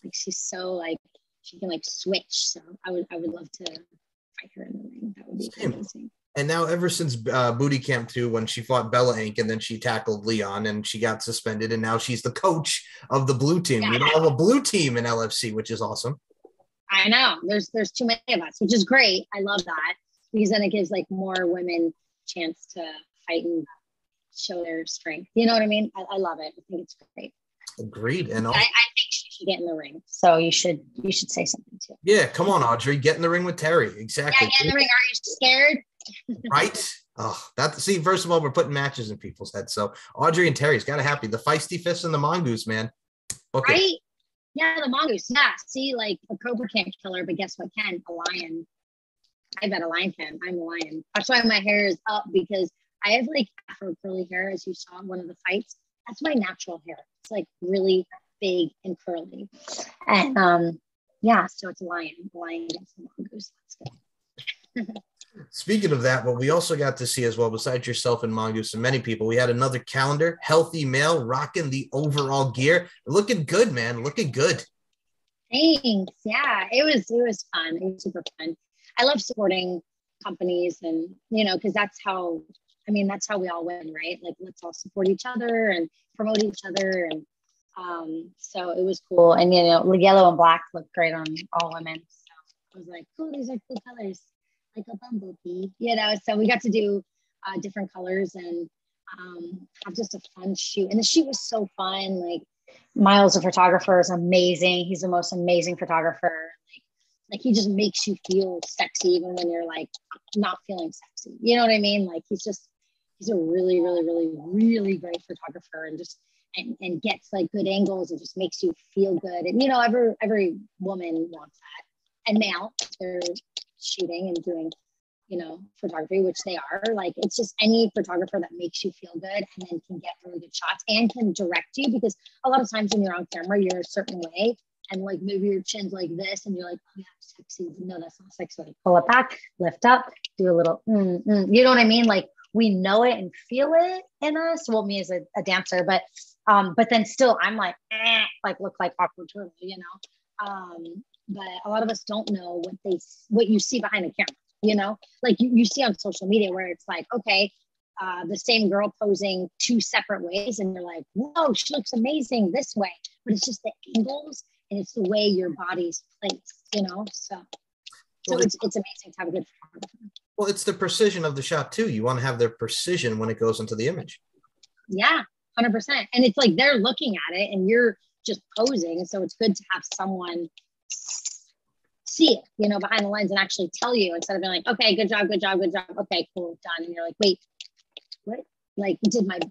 Like, she's so like, she can like switch. So I would love to fight her in the ring. That would be amazing. And now ever since Booty Camp 2, when she fought Bella Inc. and then she tackled Leon and she got suspended, and now she's the coach of the blue team. Yeah. We don't have a blue team in LFC, which is awesome. I know. There's too many of us, which is great. I love that, because then it gives like more women chance to fight and show their strength. You know what I mean? I love it. I think it's great. Agreed. And I think she should get in the ring. So you should say something too. Yeah, come on, Audrey. Get in the ring with Teri. Exactly. Yeah, get in the ring. Are you scared? Right? Oh, first of all, we're putting matches in people's heads. So Audrey and Terry's got to happy. The Feisty Fists and the Mongoose, man. Okay. Right? Yeah, the Mongoose. Yeah. See, like a cobra can't kill her, but guess what can? A lion. I bet a lion can. I'm a lion. That's why my hair is up, because I have like Afro curly hair, as you saw in one of the fights. That's my natural hair. It's like really big and curly. And so it's a lion. The lion against the Mongoose. That's good. Speaking of that, what we also got to see as well, besides yourself and Mongoose and many people, we had another calendar, healthy male, rocking the overall gear. Looking good, man. Looking good. Thanks. Yeah, it was fun. It was super fun. I love supporting companies, and, you know, because that's how we all win, right? Like, let's all support each other and promote each other. And so it was cool. And, you know, yellow and black looked great on all women. So I was like, cool, these are cool colors. Like a bumblebee, you know. So we got to do different colors and have just a fun shoot. And the shoot was so fun. Like, Miles, the photographer, is amazing. He's the most amazing photographer. Like he just makes you feel sexy even when you're like not feeling sexy. You know what I mean? Like, he's a really, really, really, really great photographer, and just and gets like good angles and just makes you feel good. And, you know, every woman wants that. And now they're shooting and doing, you know, photography, which they are. Like, it's just any photographer that makes you feel good and then can get really good shots and can direct you, because a lot of times when you're on camera, you're a certain way, and like maybe your chin's like this and you're like, oh yeah, sexy. No, that's not sexy. Like, pull it back, lift up, do a little you know what I mean? Like, we know it and feel it in us. Well, me as a dancer, but then still I'm like, like look like awkward turtle, you know. But a lot of us don't know what you see behind the camera, you know, like you see on social media where it's like, okay, the same girl posing two separate ways, and you're like, whoa, she looks amazing this way, but it's just the angles and it's the way your body's placed, you know. So it's amazing to have a good photographer. Well, it's the precision of the shot too. You want to have their precision when it goes into the image. Yeah, 100%. And it's like they're looking at it and you're just posing, so it's good to have someone see it, you know, behind the lens and actually tell you, instead of being like, okay, good job. Okay, cool, done. And you're like, wait, what? Like,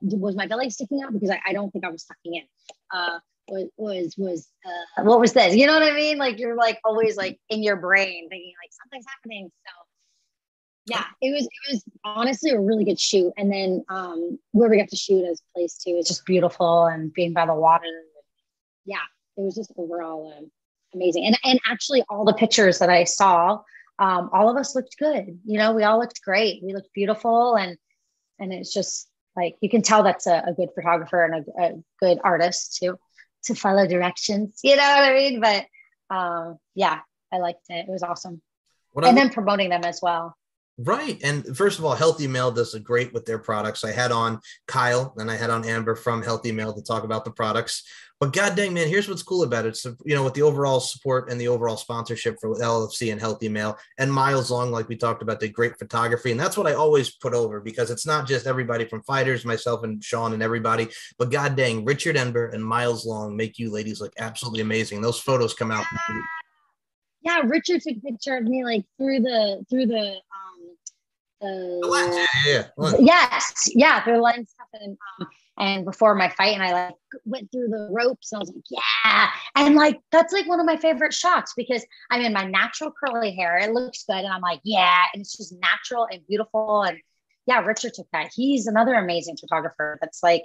was my belly sticking out? Because I don't think I was sucking in. What was this? You know what I mean? Like, you're like always like in your brain thinking like something's happening. So yeah, it was honestly a really good shoot. And then where we got to shoot as a place too is just beautiful, and being by the water. Yeah, it was just overall amazing. And actually all the pictures that I saw, all of us looked good. You know, we all looked great. We looked beautiful. And it's just like, you can tell that's a good photographer and a good artist to follow directions. You know what I mean? But yeah, I liked it. It was awesome. Then promoting them as well. Right. And first of all, Healthy Male does a great with their products. I had on Kyle and I had on Amber from Healthy Male to talk about the products. But god dang, man, here's what's cool about it. So, you know, with the overall support and the overall sponsorship for LFC and Healthy Male, and Miles Long, like we talked about, did great photography. And that's what I always put over, because it's not just everybody from fighters, myself and Sean and everybody, but god dang, Richard Ember and Miles Long make you ladies look absolutely amazing. Those photos come out. Yeah, Richard took a picture of me like through the The lens, yeah. Lens. Yes, yeah, the lens stuff. And before my fight, and I like went through the ropes, and I was like, yeah. And like, that's like one of my favorite shots because I'm in my natural curly hair. It looks good. And I'm like, yeah. And it's just natural and beautiful. And yeah, Richard took that. He's another amazing photographer. That's like,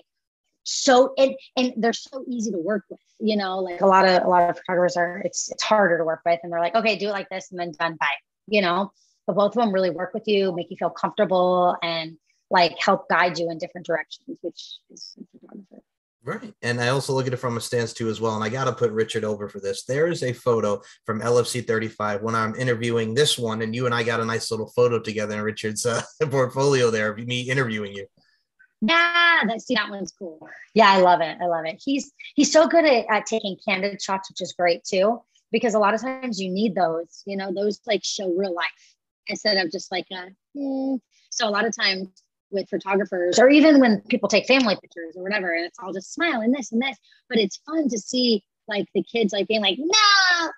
so, and they're so easy to work with, you know, like a lot of photographers it's harder to work with. And they're like, okay, do it like this and then done, bye, you know, but both of them really work with you, make you feel comfortable and like help guide you in different directions, which is a photographer. Right. And I also look at it from a stance too as well. And I got to put Richard over for this. There is a photo from LFC 35 when I'm interviewing this one, and you and I got a nice little photo together in Richard's portfolio there of me interviewing you. Yeah, that one's cool. Yeah, I love it. He's so good at taking candid shots, which is great too, because a lot of times you need those, you know, those like show real life instead of just like So a lot of times with photographers, or even when people take family pictures or whatever, and it's all just smile and this and this, but it's fun to see like the kids like being like, no,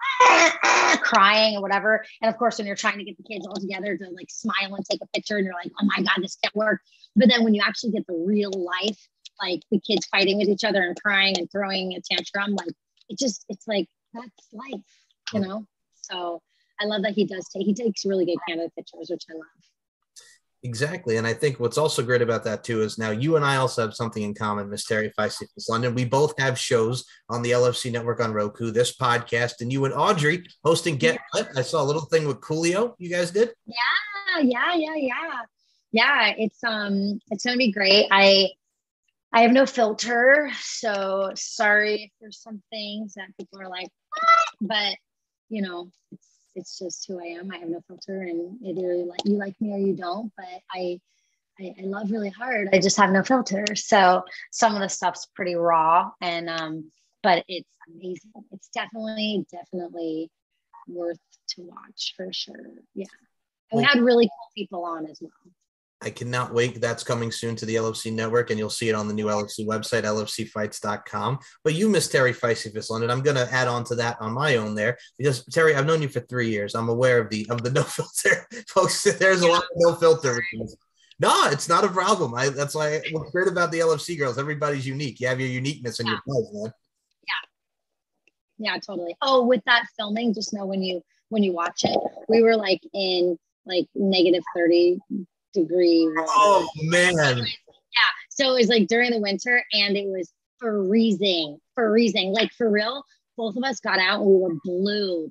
crying or whatever. And of course, when you're trying to get the kids all together to like smile and take a picture and you're like, oh my God, this can't work. But then when you actually get the real life, like the kids fighting with each other and crying and throwing a tantrum, like it's like, that's life, you know? So I love that he takes really good candid pictures, which I love. Exactly. And I think what's also great about that too is now you and I also have something in common, Miss Teri Feisty Fists London. We both have shows on the LFC network on Roku, this podcast, and you and Audrey hosting Get Lit. I saw a little thing with Coolio you guys did. Yeah, it's gonna be great. I have no filter, so sorry if there's some things that people are like, what? But you know, it's just who I am. I have no filter, and either you like me or you don't. But I love really hard. I just have no filter. So some of the stuff's pretty raw, and but it's amazing. It's definitely worth to watch for sure. Yeah, and we had really cool people on as well. I cannot wait. That's coming soon to the LFC network, and you'll see it on the new LFC website, lfcfights.com. But you, Miss Teri Feisty Fists London, I'm going to add on to that on my own there because, Teri, I've known you for 3 years. I'm aware of the no filter. Folks, there's a lot of no filter. No, it's not a problem. That's why what's great about the LFC girls. Everybody's unique. You have your uniqueness in your buzz, man. Yeah, totally. Oh, with that filming, just know when you watch it, we were like in like negative 30 degree water. Oh man. Yeah, so it was like during the winter and it was freezing, like for real. Both of us got out and we were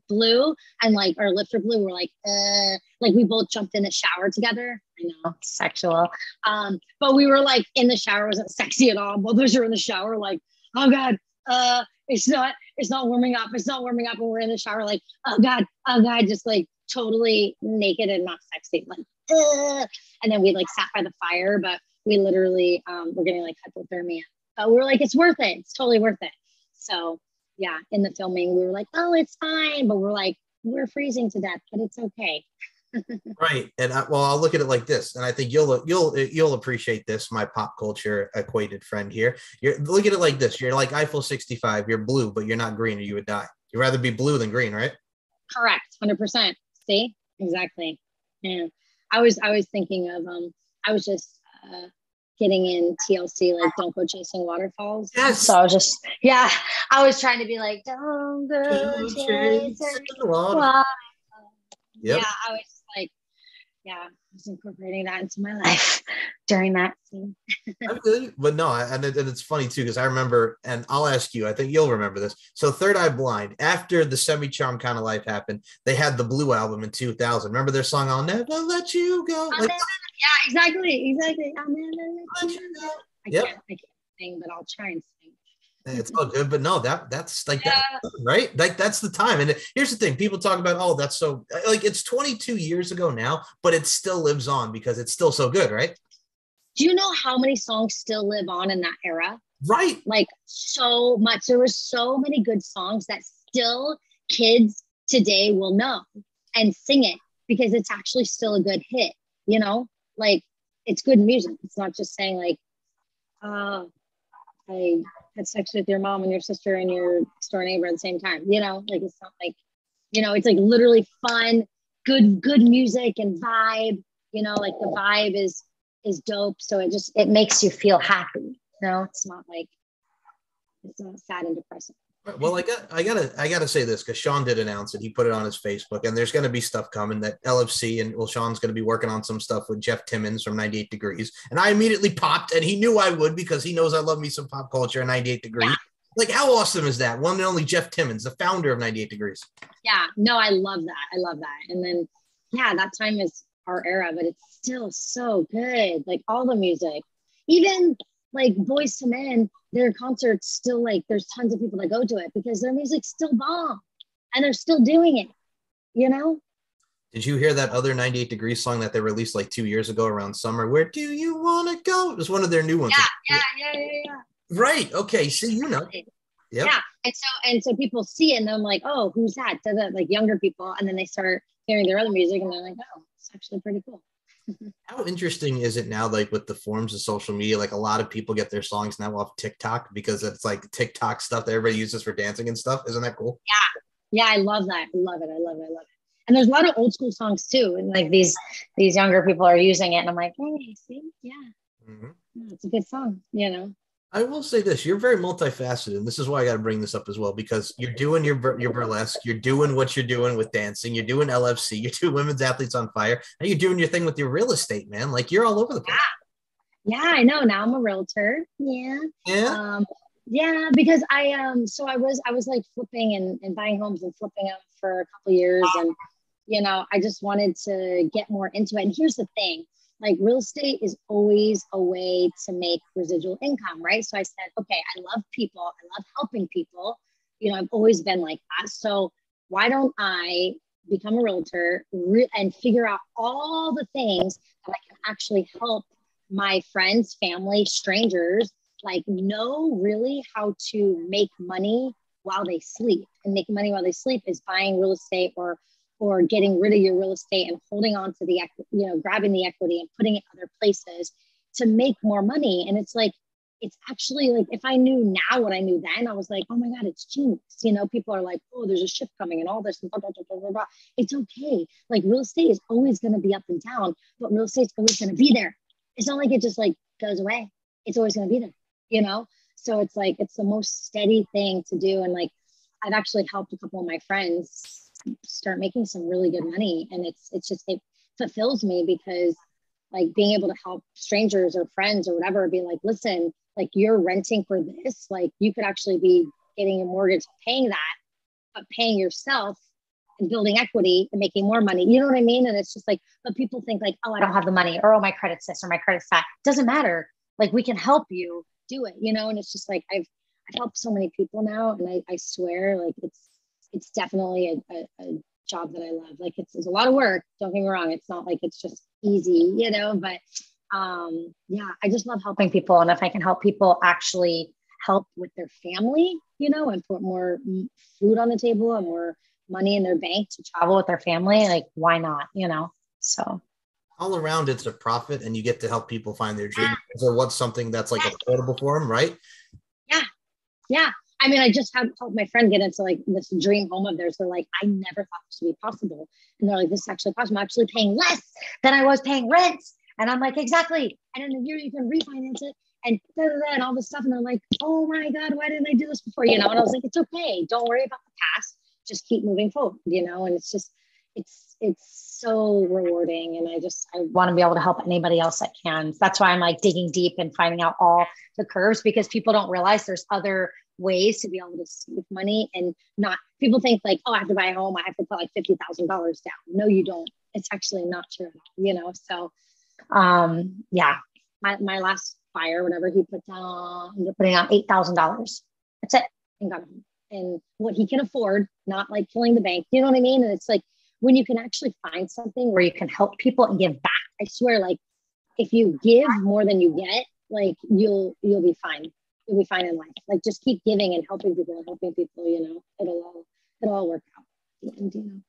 blue, and like our lips were blue. We're like we both jumped in the shower together. I know, sexual. But we were like in the shower, wasn't sexy at all. Both of us were in the shower like, oh God, it's not warming up. It's not warming up. And we're in the shower like, oh God, just like totally naked and not sexy. Like, and then we like sat by the fire, but we literally were getting like hypothermia. But we were like, it's worth it. It's totally worth it. So yeah, in the filming, we were like, oh, it's fine. But we're like, we're freezing to death, but it's okay. Right. And I'll look at it like this. And I think you'll appreciate this. My pop culture acquainted friend here. Look at it like this. You're like Eiffel 65. You're blue, but you're not green or you would die. You'd rather be blue than green, right? Correct. 100%. See? Exactly. Yeah. I was thinking of, I was just getting in TLC, like don't go chasing waterfalls. Yes. So I was trying to be like, don't go chasing waterfalls. Yep. Yeah, I was like, I was incorporating that into my life during that scene. But no, and it's funny too, because I remember, and I'll ask you, I think you'll remember this. So Third Eye Blind, after the Semi-Charmed Kind of Life happened, they had the Blue album in 2000. Remember their song, I'll Never Let You Go? Yeah, exactly. I'll never let you go. I can't sing, but I'll try and sing. It's all good, but no, that's like that, right? Like that's the time. And here's the thing: people talk about, oh, that's so like it's 22 years ago now, but it still lives on because it's still so good, right? Do you know how many songs still live on in that era? Right. Like so much. There were so many good songs that still kids today will know and sing it because it's actually still a good hit. You know, like it's good music. It's not just saying like, I had sex with your mom and your sister and your store neighbor at the same time, you know, like it's not like, you know, it's like literally fun, good music and vibe, like the vibe is dope. So it makes you feel happy. It's not sad and depressing. Well, I gotta say this, because Sean did announce it. He put it on his Facebook, and there's going to be stuff coming that LFC and Sean's going to be working on some stuff with Jeff Timmons from 98 Degrees. And I immediately popped, and he knew I would, because he knows I love me some pop culture and 98 Degrees. Yeah. Like, how awesome is that? One and only Jeff Timmons, the founder of 98 Degrees. Yeah, no, I love that. And then, that time is our era, but it's still so good. Like, all the music, even like Boyz II Men, their concerts still, like, there's tons of people that go to it because their music's still bomb and they're still doing it, Did you hear that other 98 Degrees song that they released like 2 years ago around summer? Where do you want to go? It was one of their new ones. Yeah. Right. Okay. See, Yep. Yeah. And so people see it and I'm like, oh, who's that? Like younger people. And then they start hearing their other music and they're like, oh, it's actually pretty cool. How interesting is it now, like with the forms of social media, like a lot of people get their songs now off TikTok because it's like TikTok stuff that everybody uses for dancing and stuff. Isn't that cool? Yeah. I love that. I love it. And there's a lot of old school songs too. And like these younger people are using it. And I'm like, hey, see? Yeah. Mm-hmm. It's a good song, I will say this, you're very multifaceted, and this is why I got to bring this up as well, because you're doing your burlesque, you're doing what you're doing with dancing, you're doing LFC, you're doing Women's Athletes on Fire, and you're doing your thing with your real estate, man. Like, you're all over the place. Yeah, I know. Now I'm a realtor. Yeah. Because I was like flipping and buying homes and flipping them for a couple of years, and I just wanted to get more into it. And here's the thing. Like, real estate is always a way to make residual income, right? So I said, okay, I love people. I love helping people. I've always been like that. So why don't I become a realtor and figure out all the things that I can actually help my friends, family, strangers, like, know really how to make money while they sleep. And making money while they sleep is buying real estate or getting rid of your real estate and holding on to the equity, grabbing the equity and putting it other places to make more money. And it's like, it's actually like, if I knew now what I knew then, I was like, oh my God, it's genius. People are like, oh, there's a ship coming and all this and blah, blah, blah, blah, blah. It's okay. Like, real estate is always going to be up and down, but real estate's always going to be there. It's not like it just like goes away. It's always going to be there, So it's like, it's the most steady thing to do. And like, I've actually helped a couple of my friends start making some really good money, and it fulfills me because, like, being able to help strangers or friends or whatever, be like, listen, like, you're renting for this, like, you could actually be getting a mortgage, paying that, but paying yourself and building equity and making more money. You know what I mean? And it's just like, but people think like, oh, I don't have the money, or oh, my credit's this or my credit's that. Doesn't matter. Like, we can help you do it, and it's just like, I've helped so many people now, and I swear, like, it's definitely a job that I love. Like, it's a lot of work. Don't get me wrong. It's not like it's just easy, but I just love helping people. And if I can help people actually help with their family, and put more food on the table and more money in their bank to travel with their family, like, why not, so. All around, it's a profit, and you get to help people find their dream. So what's something that's like affordable for them, right? Yeah. I mean, I just helped my friend get into like this dream home of theirs. They're like, I never thought this would be possible. And they're like, this is actually possible. I'm actually paying less than I was paying rent. And I'm like, exactly. And in a year you can refinance it and and all this stuff. And they're like, oh my God, why didn't I do this before? And I was like, it's okay. Don't worry about the past. Just keep moving forward, and it's just, it's so rewarding. And I want to be able to help anybody else that can. That's why I'm like digging deep and finding out all the curves, because people don't realize there's other ways to be able to save money, and not, people think like, oh, I have to buy a home, I have to put like $50,000 down. No, you don't. It's actually not true, So, my last buyer, whatever, he put down, ended up putting out $8,000. That's it. And got a home. And what he can afford, not like killing the bank. You know what I mean? And it's like, when you can actually find something where you can help people and give back, I swear, like, if you give more than you get, like, you'll be fine. You'll be fine in life. Like, just keep giving and helping people, it'll all work out. And,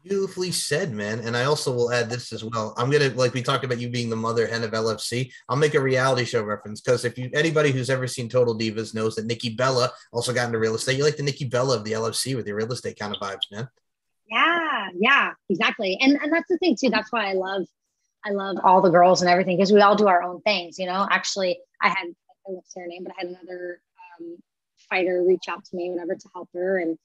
Beautifully said, man. And I also will add this as well. I'm going to, like, we talked about you being the mother hen of LFC. I'll make a reality show reference, because anybody who's ever seen Total Divas knows that Nikki Bella also got into real estate. You're like the Nikki Bella of the LFC with your real estate kind of vibes, man. Yeah, exactly. And that's the thing too. That's why I love I love all the girls and everything because we all do our own things, you know. Actually, I won't say her name, but I had another fighter reach out to me, whatever, to help her. And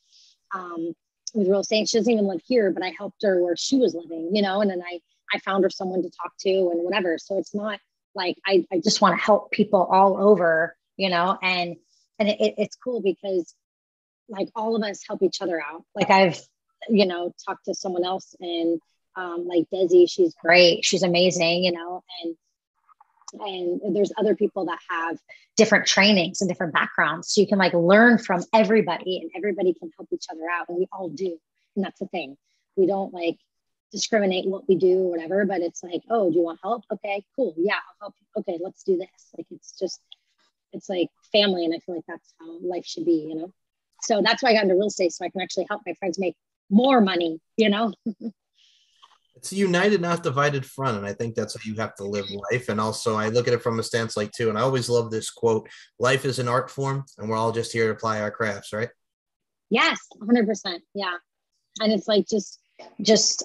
with real estate, she doesn't even live here, but I helped her where she was living, you know, and then I found her someone to talk to and whatever. So it's not like, I just want to help people all over, you know, and it's cool because like all of us help each other out. Like I've, you know, talked to someone else and like Desi, she's great. She's amazing, you know, and there's other people that have different trainings and different backgrounds. So you can like learn from everybody and everybody can help each other out. And we all do. And that's the thing. We don't like discriminate what we do or whatever, but it's like, oh, do you want help? Okay, cool. Yeah, I'll help you. Okay, let's do this. Like, it's like family. And I feel like that's how life should be, you know? So that's why I got into real estate. So I can actually help my friends make more money, you know? It's a united, not divided front. And I think that's how you have to live life. And also I look at it from a stance like too. And I always love this quote, life is an art form and we're all just here to apply our crafts, right? Yes, 100%. Yeah. And it's like, just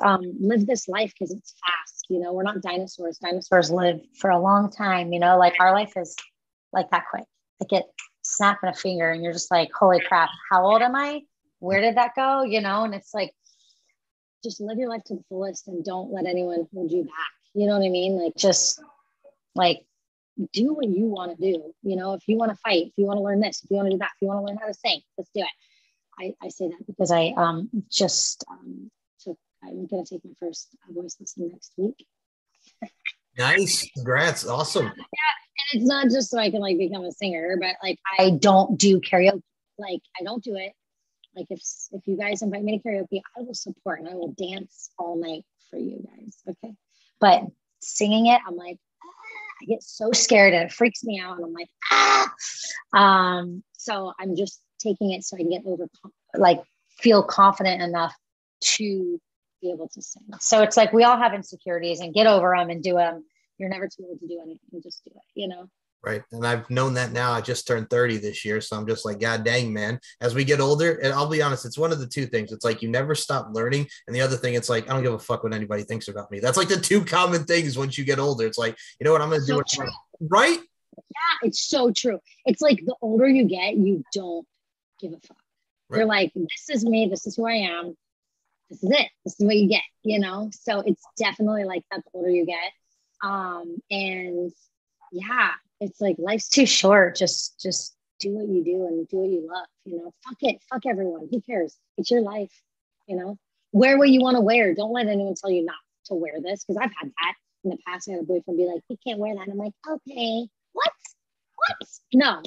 live this life because it's fast. You know, we're not dinosaurs. Dinosaurs live for a long time, you know, like our life is like that quick. Like it snapping a finger and you're just like, holy crap, how old am I? Where did that go? You know? And it's like, just live your life to the fullest and don't let anyone hold you back. You know what I mean? Like, just like do what you want to do. You know, if you want to fight, if you want to learn this, if you want to do that, if you want to learn how to sing, let's do it. I say that because I I'm going to take my first voice lesson next week. Nice. Congrats. Awesome. Yeah. And it's not just so I can like become a singer, but like, I don't do karaoke. Like I don't do it. Like if you guys invite me to karaoke, I will support and I will dance all night for you guys. Okay. But singing it, I'm like, I get so scared and it freaks me out. And I'm like, so I'm just taking it so I can get feel confident enough to be able to sing. So it's like, we all have insecurities and get over them and do them. You're never too old to do anything. Just do it, you know? Right. And I've known that now. I just turned 30 this year. So I'm just like, God dang, man, as we get older, and I'll be honest, it's one of the two things. It's like, you never stop learning. And the other thing, it's like, I don't give a fuck what anybody thinks about me. That's like the two common things once you get older. It's like, you know what, I'm going to do it. Right. Yeah. It's so true. It's like the older you get, you don't give a fuck. Right. You're like, this is me. This is who I am. This is it. This is what you get, you know? So it's definitely like that the older you get. And yeah, it's like, life's too short. Just do what you do and do what you love, you know, fuck it. Fuck everyone. Who cares? It's your life, you know, wear what you want to wear. Don't let anyone tell you not to wear this. Cause I've had that in the past. I had a boyfriend be like, you can't wear that. And I'm like, okay, what? No.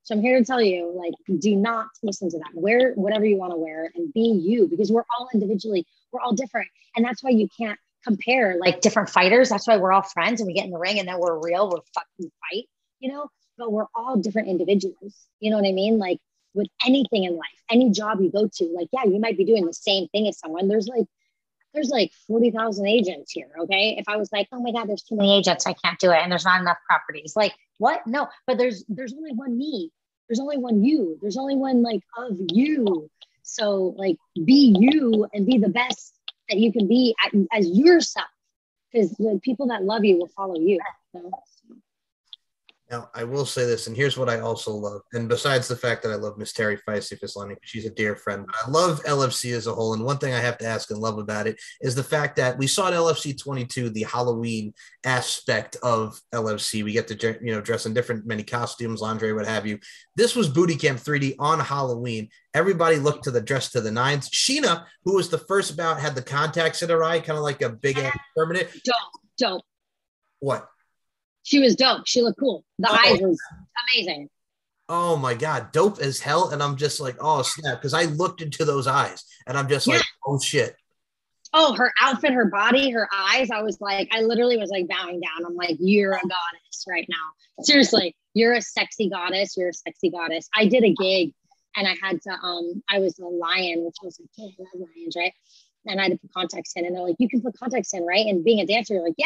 So I'm here to tell you, like, do not listen to that. Wear whatever you want to wear and be you, because we're all individually, we're all different. And that's why you can't compare like different fighters. That's why we're all friends and we get in the ring and then we're real, we're fucking fight, you know, but we're all different individuals. You know what I mean? Like with anything in life, any job you go to, like, yeah, you might be doing the same thing as someone. There's like 40,000 agents here. Okay. If I was like, oh my God, there's too many agents, I can't do it. And there's not enough properties. Like what? No, but there's only one me. There's only one you. There's only one like of you. So like be you and be the best that you can be as yourself, because the people that love you will follow you. So. Now, I will say this, and here's what I also love. And besides the fact that I love Miss Teri Feisty Fists London, she's a dear friend, but I love LFC as a whole. And one thing I have to ask and love about it is the fact that we saw at LFC 22 the Halloween aspect of LFC. We get to, you know, dress in many costumes, lingerie, what have you. This was Booty Camp 3D on Halloween. Everybody looked to the dress to the nines. Sheena, who was the first bout, had the contacts in her eye, kind of like a big ass permanent. Dope. What? She was dope. She looked cool. The eyes was amazing. Oh my God, dope as hell. And I'm just like, oh snap. Because I looked into those eyes and I'm just like, oh shit. Oh, her outfit, her body, her eyes. I literally was like bowing down. I'm like, you're a goddess right now. Seriously, you're a sexy goddess. You're a sexy goddess. I did a gig and I had to, I was a lion, which I was like, yeah, I love lions, right? And I had to put contacts in and they're like, you can put contacts in, right? And being a dancer, you're like, yeah,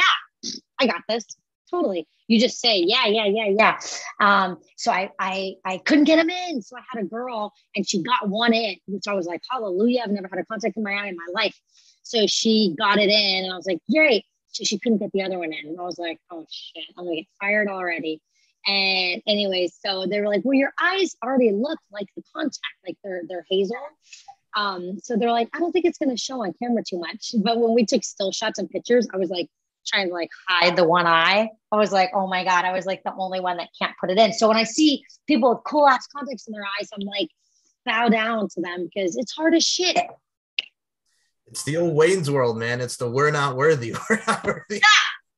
I got this. Totally. You just say, yeah. So I couldn't get them in. So I had a girl and she got one in, which I was like, hallelujah. I've never had a contact in my eye in my life. So she got it in and I was like, great. she couldn't get the other one in. And I was like, oh shit, I'm gonna get fired already. And anyways, so they were like, well, your eyes already look like the contact, like they're hazel. So they're like, I don't think it's gonna show on camera too much. But when we took still shots and pictures, I was like trying to like hide the one eye. I was like, oh my God, I was like the only one that can't put it in. So when I see people with cool ass contacts in their eyes, I'm like, bow down to them because it's hard as shit. It's the old Wayne's World, man. It's the we're not worthy. We're not worthy.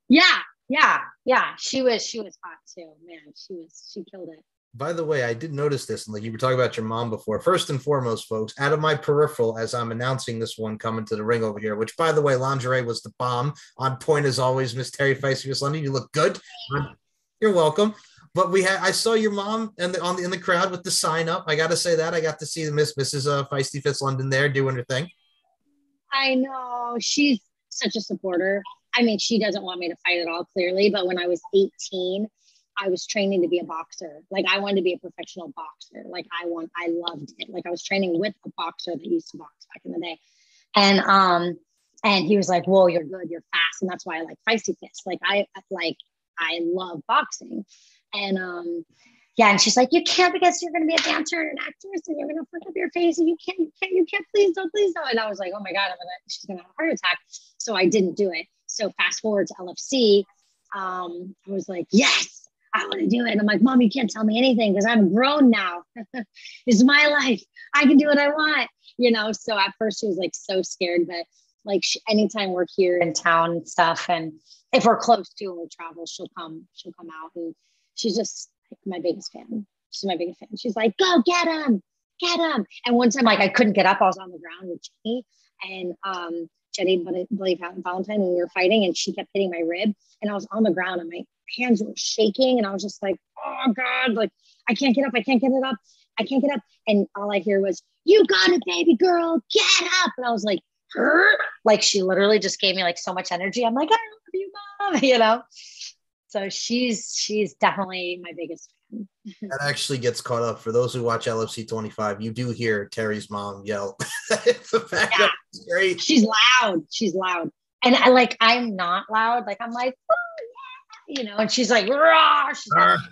Yeah. She was hot too, man. She killed it. By the way, I did notice this, and like you were talking about your mom before. First and foremost, folks, out of my peripheral, as I'm announcing this one coming to the ring over here, which, by the way, lingerie was the bomb. On point as always, Miss Teri Feisty Fists London. You look good. You're welcome. But I saw your mom in the crowd with the sign up. I got to say that I got to see Mrs. Feisty Fists London there doing her thing. I know, she's such a supporter. I mean, she doesn't want me to fight at all, clearly. But when I was 18, I was training to be a boxer. Like I wanted to be a professional boxer. Like I loved it. Like I was training with a boxer that used to box back in the day. And he was like, whoa, you're good, you're fast. And that's why I like feisty fists. Like I love boxing. And yeah, and she's like, you can't, because you're gonna be a dancer and an actress and you're gonna fuck up your face and you can't, please don't. And I was like, oh my God, she's gonna have a heart attack. So I didn't do it. So fast forward to LFC, I was like, yes, I want to do it. And I'm like, Mom, you can't tell me anything because I'm grown now. It's my life. I can do what I want, you know? So at first she was like so scared, but like anytime we're here in town and stuff, and if we're close to when we travel, she'll come out, and she's just like my biggest fan. She's my biggest fan. She's like, go get him. And one time, like I couldn't get up. I was on the ground with Jenny, and Jenny, believe Valentine, and we were fighting, and she kept hitting my rib, and I was on the ground, and my hands were shaking, and I was just like, oh God, like I can't get up. And all I hear was, you got it, baby girl, get up. And I was like, like she literally just gave me like so much energy. I'm like, I love you, Mom, you know? So she's definitely my biggest fan. That actually gets caught up. For those who watch LFC 25, you do hear Teri's mom yell. The fact that it's great. She's loud. And I'm not loud. Like I'm like, oh, yeah, you know, and she's like, rah,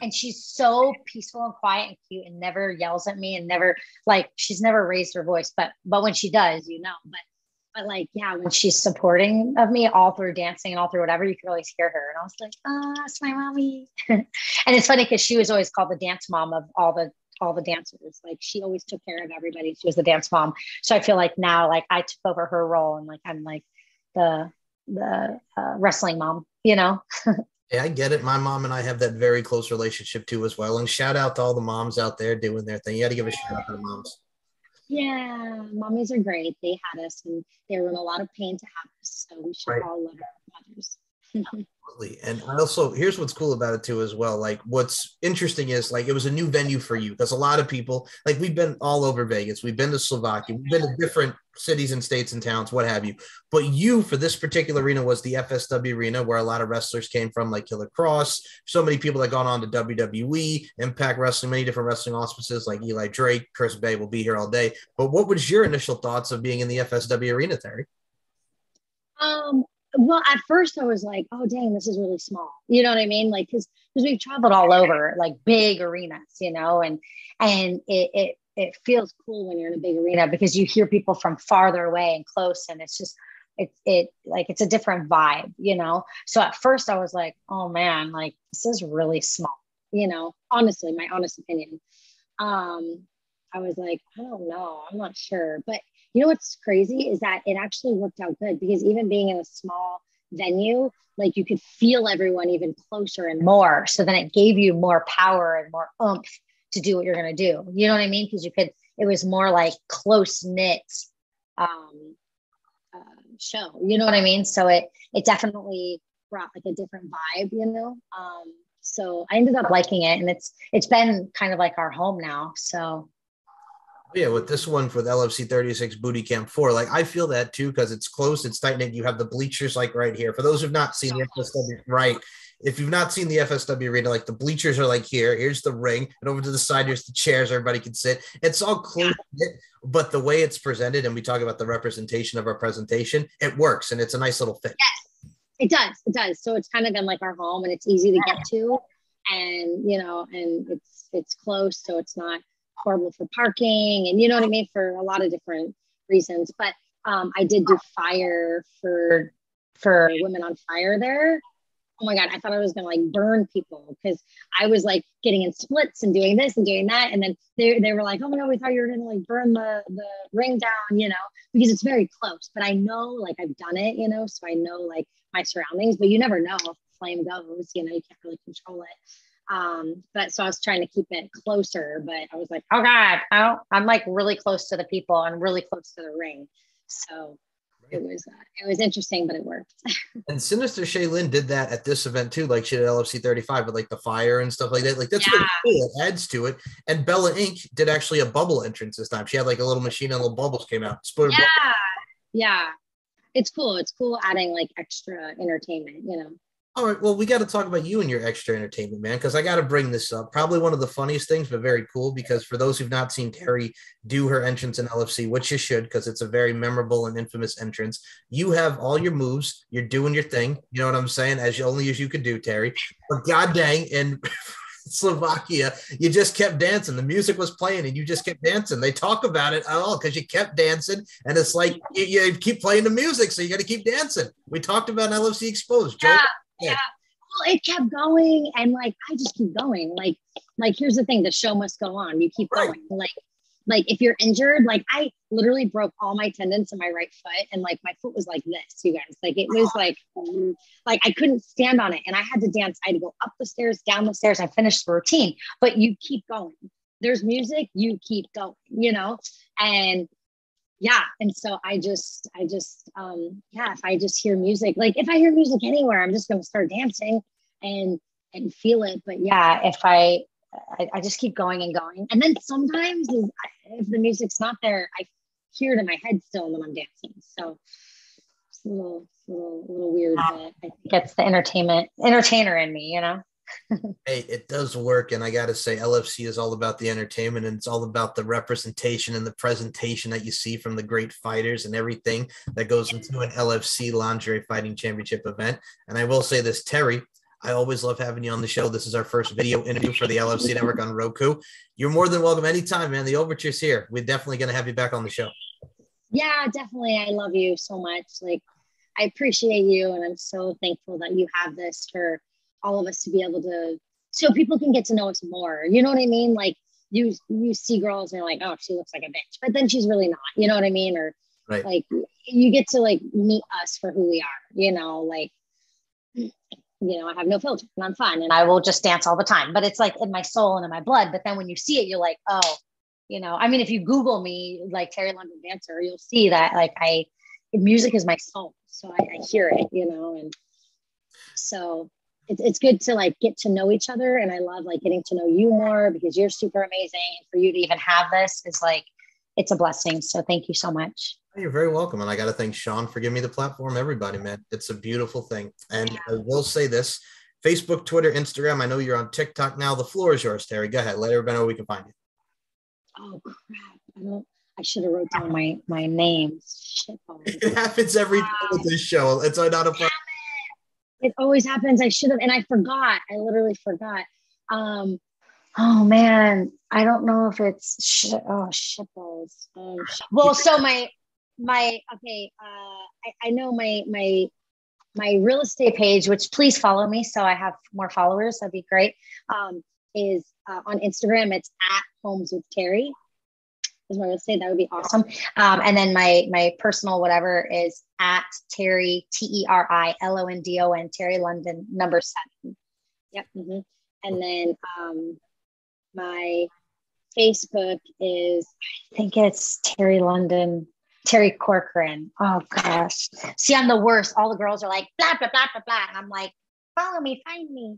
and she's so peaceful and quiet and cute and never yells at me and never, like, she's never raised her voice, but when she does, you know, but like, yeah, when she's supporting of me all through dancing and all through whatever, you could always hear her. And I was like, oh, it's my mommy. And it's funny because she was always called the dance mom of all the dancers. Like she always took care of everybody. She was the dance mom. So I feel like now, like I took over her role, and like, I'm like the wrestling mom, you know? Yeah, I get it. My mom and I have that very close relationship too as well. And shout out to all the moms out there doing their thing. You got to give a shout out to the moms. Yeah, mommies are great. They had us, and they were in a lot of pain to have us. So we should all love our mothers. Absolutely. And I also, here's what's cool about it too as well. Like what's interesting is like it was a new venue for you, because a lot of people, like we've been all over Vegas, we've been to Slovakia, we've been to different cities and states and towns, what have you. But you, for this particular arena, was the FSW arena where a lot of wrestlers came from, like Killer Cross, so many people that gone on to WWE, Impact Wrestling, many different wrestling auspices like Eli Drake, Chris Bay will be here all day. But what was your initial thoughts of being in the FSW arena, Teri? Well, at first I was like, oh, dang, this is really small. You know what I mean? Like, because we've traveled all over, like big arenas, you know, and it feels cool when you're in a big arena because you hear people from farther away and close. And it's just, it's a different vibe, you know? So at first I was like, oh man, like this is really small, you know, honestly, my honest opinion. I was like, I don't know, I'm not sure. But you know what's crazy is that it actually worked out good, because even being in a small venue, like you could feel everyone even closer and more. So then it gave you more power and more oomph to do what you're going to do. You know what I mean? Because it was more like close knit show. You know what I mean? So it definitely brought like a different vibe, you know? So I ended up liking it, and it's been kind of like our home now. So yeah, with this one for the LFC 36 Booty Camp 4, like I feel that too, because it's close, it's tight knit. You have the bleachers like right here. For those who've not seen the FSW, right? If you've not seen the FSW arena, like the bleachers are like here. Here's the ring, and over to the side, there's the chairs. Everybody can sit. It's all close knit, but the way it's presented, and we talk about the representation of our presentation, it works, and it's a nice little fit. Yes. It does. It does. So it's kind of been like our home, and it's easy to get to, and and it's close, so it's not horrible for parking, and you know what I mean, for a lot of different reasons. But I did do fire for Women on Fire there. Oh my God, I thought I was gonna like burn people because I was like getting in splits and doing this and doing that. And then they were like, oh my God, we thought you were gonna like burn the ring down, because it's very close. But I know, like, I've done it, so I know like my surroundings, but you never know if the flame goes, you can't really control it. But so I was trying to keep it closer, but I was like, oh God, I'm like really close to the people and really close to the ring. So it was interesting, but it worked. And Sinister Shaylin did that at this event too, like she did LFC 35 with like the fire and stuff like that. Like that's really cool. It adds to it. And Bella Inc. did actually a bubble entrance this time. She had like a little machine and little bubbles came out. Yeah. It's cool. It's cool adding like extra entertainment, All right. Well, we got to talk about you and your extra entertainment, man, because I got to bring this up. Probably one of the funniest things, but very cool, because for those who've not seen Teri do her entrance in LFC, which you should, because it's a very memorable and infamous entrance, you have all your moves. You're doing your thing. You know what I'm saying? Only as you could do, Teri. But god dang, in Slovakia, you just kept dancing. The music was playing and you just kept dancing. They talk about it at all because you kept dancing. And it's like you keep playing the music, so you got to keep dancing. We talked about LFC Exposed. Yeah. Well, it kept going, and like I just keep going. Like here's the thing: the show must go on. You keep going. Like if you're injured, like I literally broke all my tendons in my right foot, and like my foot was like this, you guys. Like it was like I couldn't stand on it, and I had to dance. I had to go up the stairs, down the stairs. I finished the routine, but you keep going. There's music, you keep going. And yeah. And so I just, if I just hear music, like if I hear music anywhere, I'm just going to start dancing and feel it. But yeah, if I just keep going and going. And then sometimes if the music's not there, I hear it in my head still when I'm dancing. So it's a little weird, but I think it's the entertainer in me, Hey, it does work. And I got to say, LFC is all about the entertainment, and it's all about the representation and the presentation that you see from the great fighters and everything that goes into an LFC Lingerie Fighting Championship event. And I will say this, Teri, I always love having you on the show. This is our first video interview for the LFC Network on Roku. You're more than welcome anytime, man. The Overture's here. We're definitely going to have you back on the show. Yeah, definitely. I love you so much. Like, I appreciate you, and I'm so thankful that you have this for all of us to be able to, so people can get to know us more. You know what I mean? Like you see girls and you're like, oh, she looks like a bitch, but then she's really not, you know what I mean? Or right. Like you get to like meet us for who we are, like, I have no filter and I'm fun and I will just dance all the time, but it's like in my soul and in my blood. But then when you see it, you're like, oh, I mean, if you Google me, like Teri London dancer, you'll see that like music is my soul. So I hear it, and so it's good to like get to know each other. And I love like getting to know you more because you're super amazing. And for you to even have this is like, it's a blessing. So thank you so much. You're very welcome. And I got to thank Sean for giving me the platform. Everybody, man, it's a beautiful thing. And I will say this, Facebook, Twitter, Instagram. I know you're on TikTok now. The floor is yours, Teri. Go ahead. Let everybody know where we can find you. Oh crap. I should have wrote down my name. Shit. It happens every time with this show. It's not a fun. It always happens. I should have, and I forgot. I literally forgot. Oh man, I don't know if it's shitballs. Well, so my okay. I know my real estate page, which please follow me so I have more followers. That'd be great. Is on Instagram. It's at Homes with Teri. Is what I would say. That would be awesome. And then my personal whatever is at Teri, TeriLondon, Teri London, number 7. Yep. Mm-hmm. And then my Facebook is, I think it's Teri London, Teri Corcoran. Oh gosh. See, I'm the worst. All the girls are like, blah, blah, blah, blah, blah. And I'm like, follow me, find me.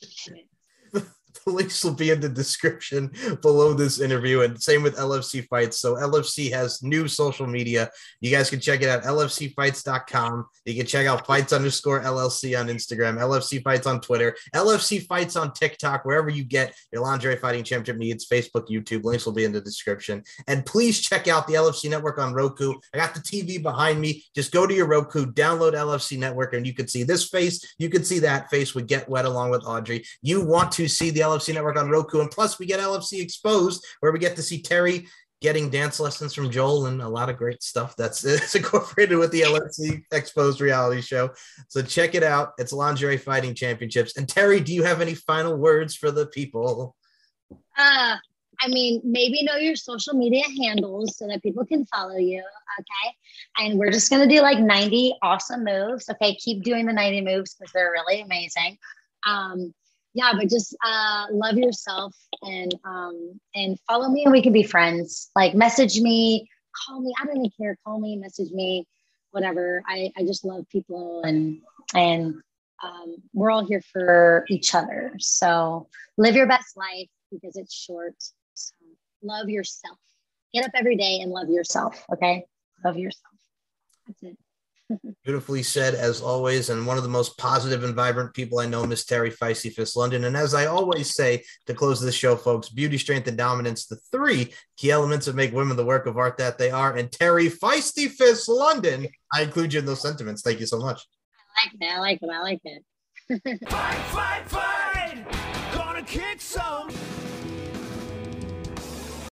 Shit. links will be in the description below this interview, and same with LFC Fights. So LFC has new social media. You guys can check it out, lfcfights.com. You can check out fights_LLC on Instagram, LFC Fights on Twitter, LFC Fights on TikTok, wherever you get your lingerie fighting championship needs, Facebook, YouTube. Links will be in the description. And please check out the LFC Network on Roku. I got the TV behind me. Just go to your Roku, download LFC Network, and you can see this face. You can see that face with Get Wet along with Audrey. You want to see the LFC Network on Roku, and plus we get LFC Exposed, where we get to see Teri getting dance lessons from Joel and a lot of great stuff that's incorporated with the LFC Exposed reality show. So check it out. It's Lingerie Fighting Championships. And Teri, do you have any final words for the people? I mean, maybe know your social media handles so that people can follow you. Okay. And we're just going to do like 90 awesome moves. Okay. Keep doing the 90 moves because they're really amazing. Yeah, but just love yourself and follow me and we can be friends. Like message me, call me. I don't even care. Call me, message me, whatever. I just love people and we're all here for each other. So live your best life because it's short. So love yourself. Get up every day and love yourself. Okay. Love yourself. That's it. Beautifully said, as always, and one of the most positive and vibrant people I know, Miss Teri Feisty Fists London. And as I always say to close this show, folks, beauty, strength, and dominance, the three key elements that make women the work of art that they are. And Teri Feisty Fists London, I include you in those sentiments. Thank you so much. I like it. Fight, fight, fight. Gonna kick some.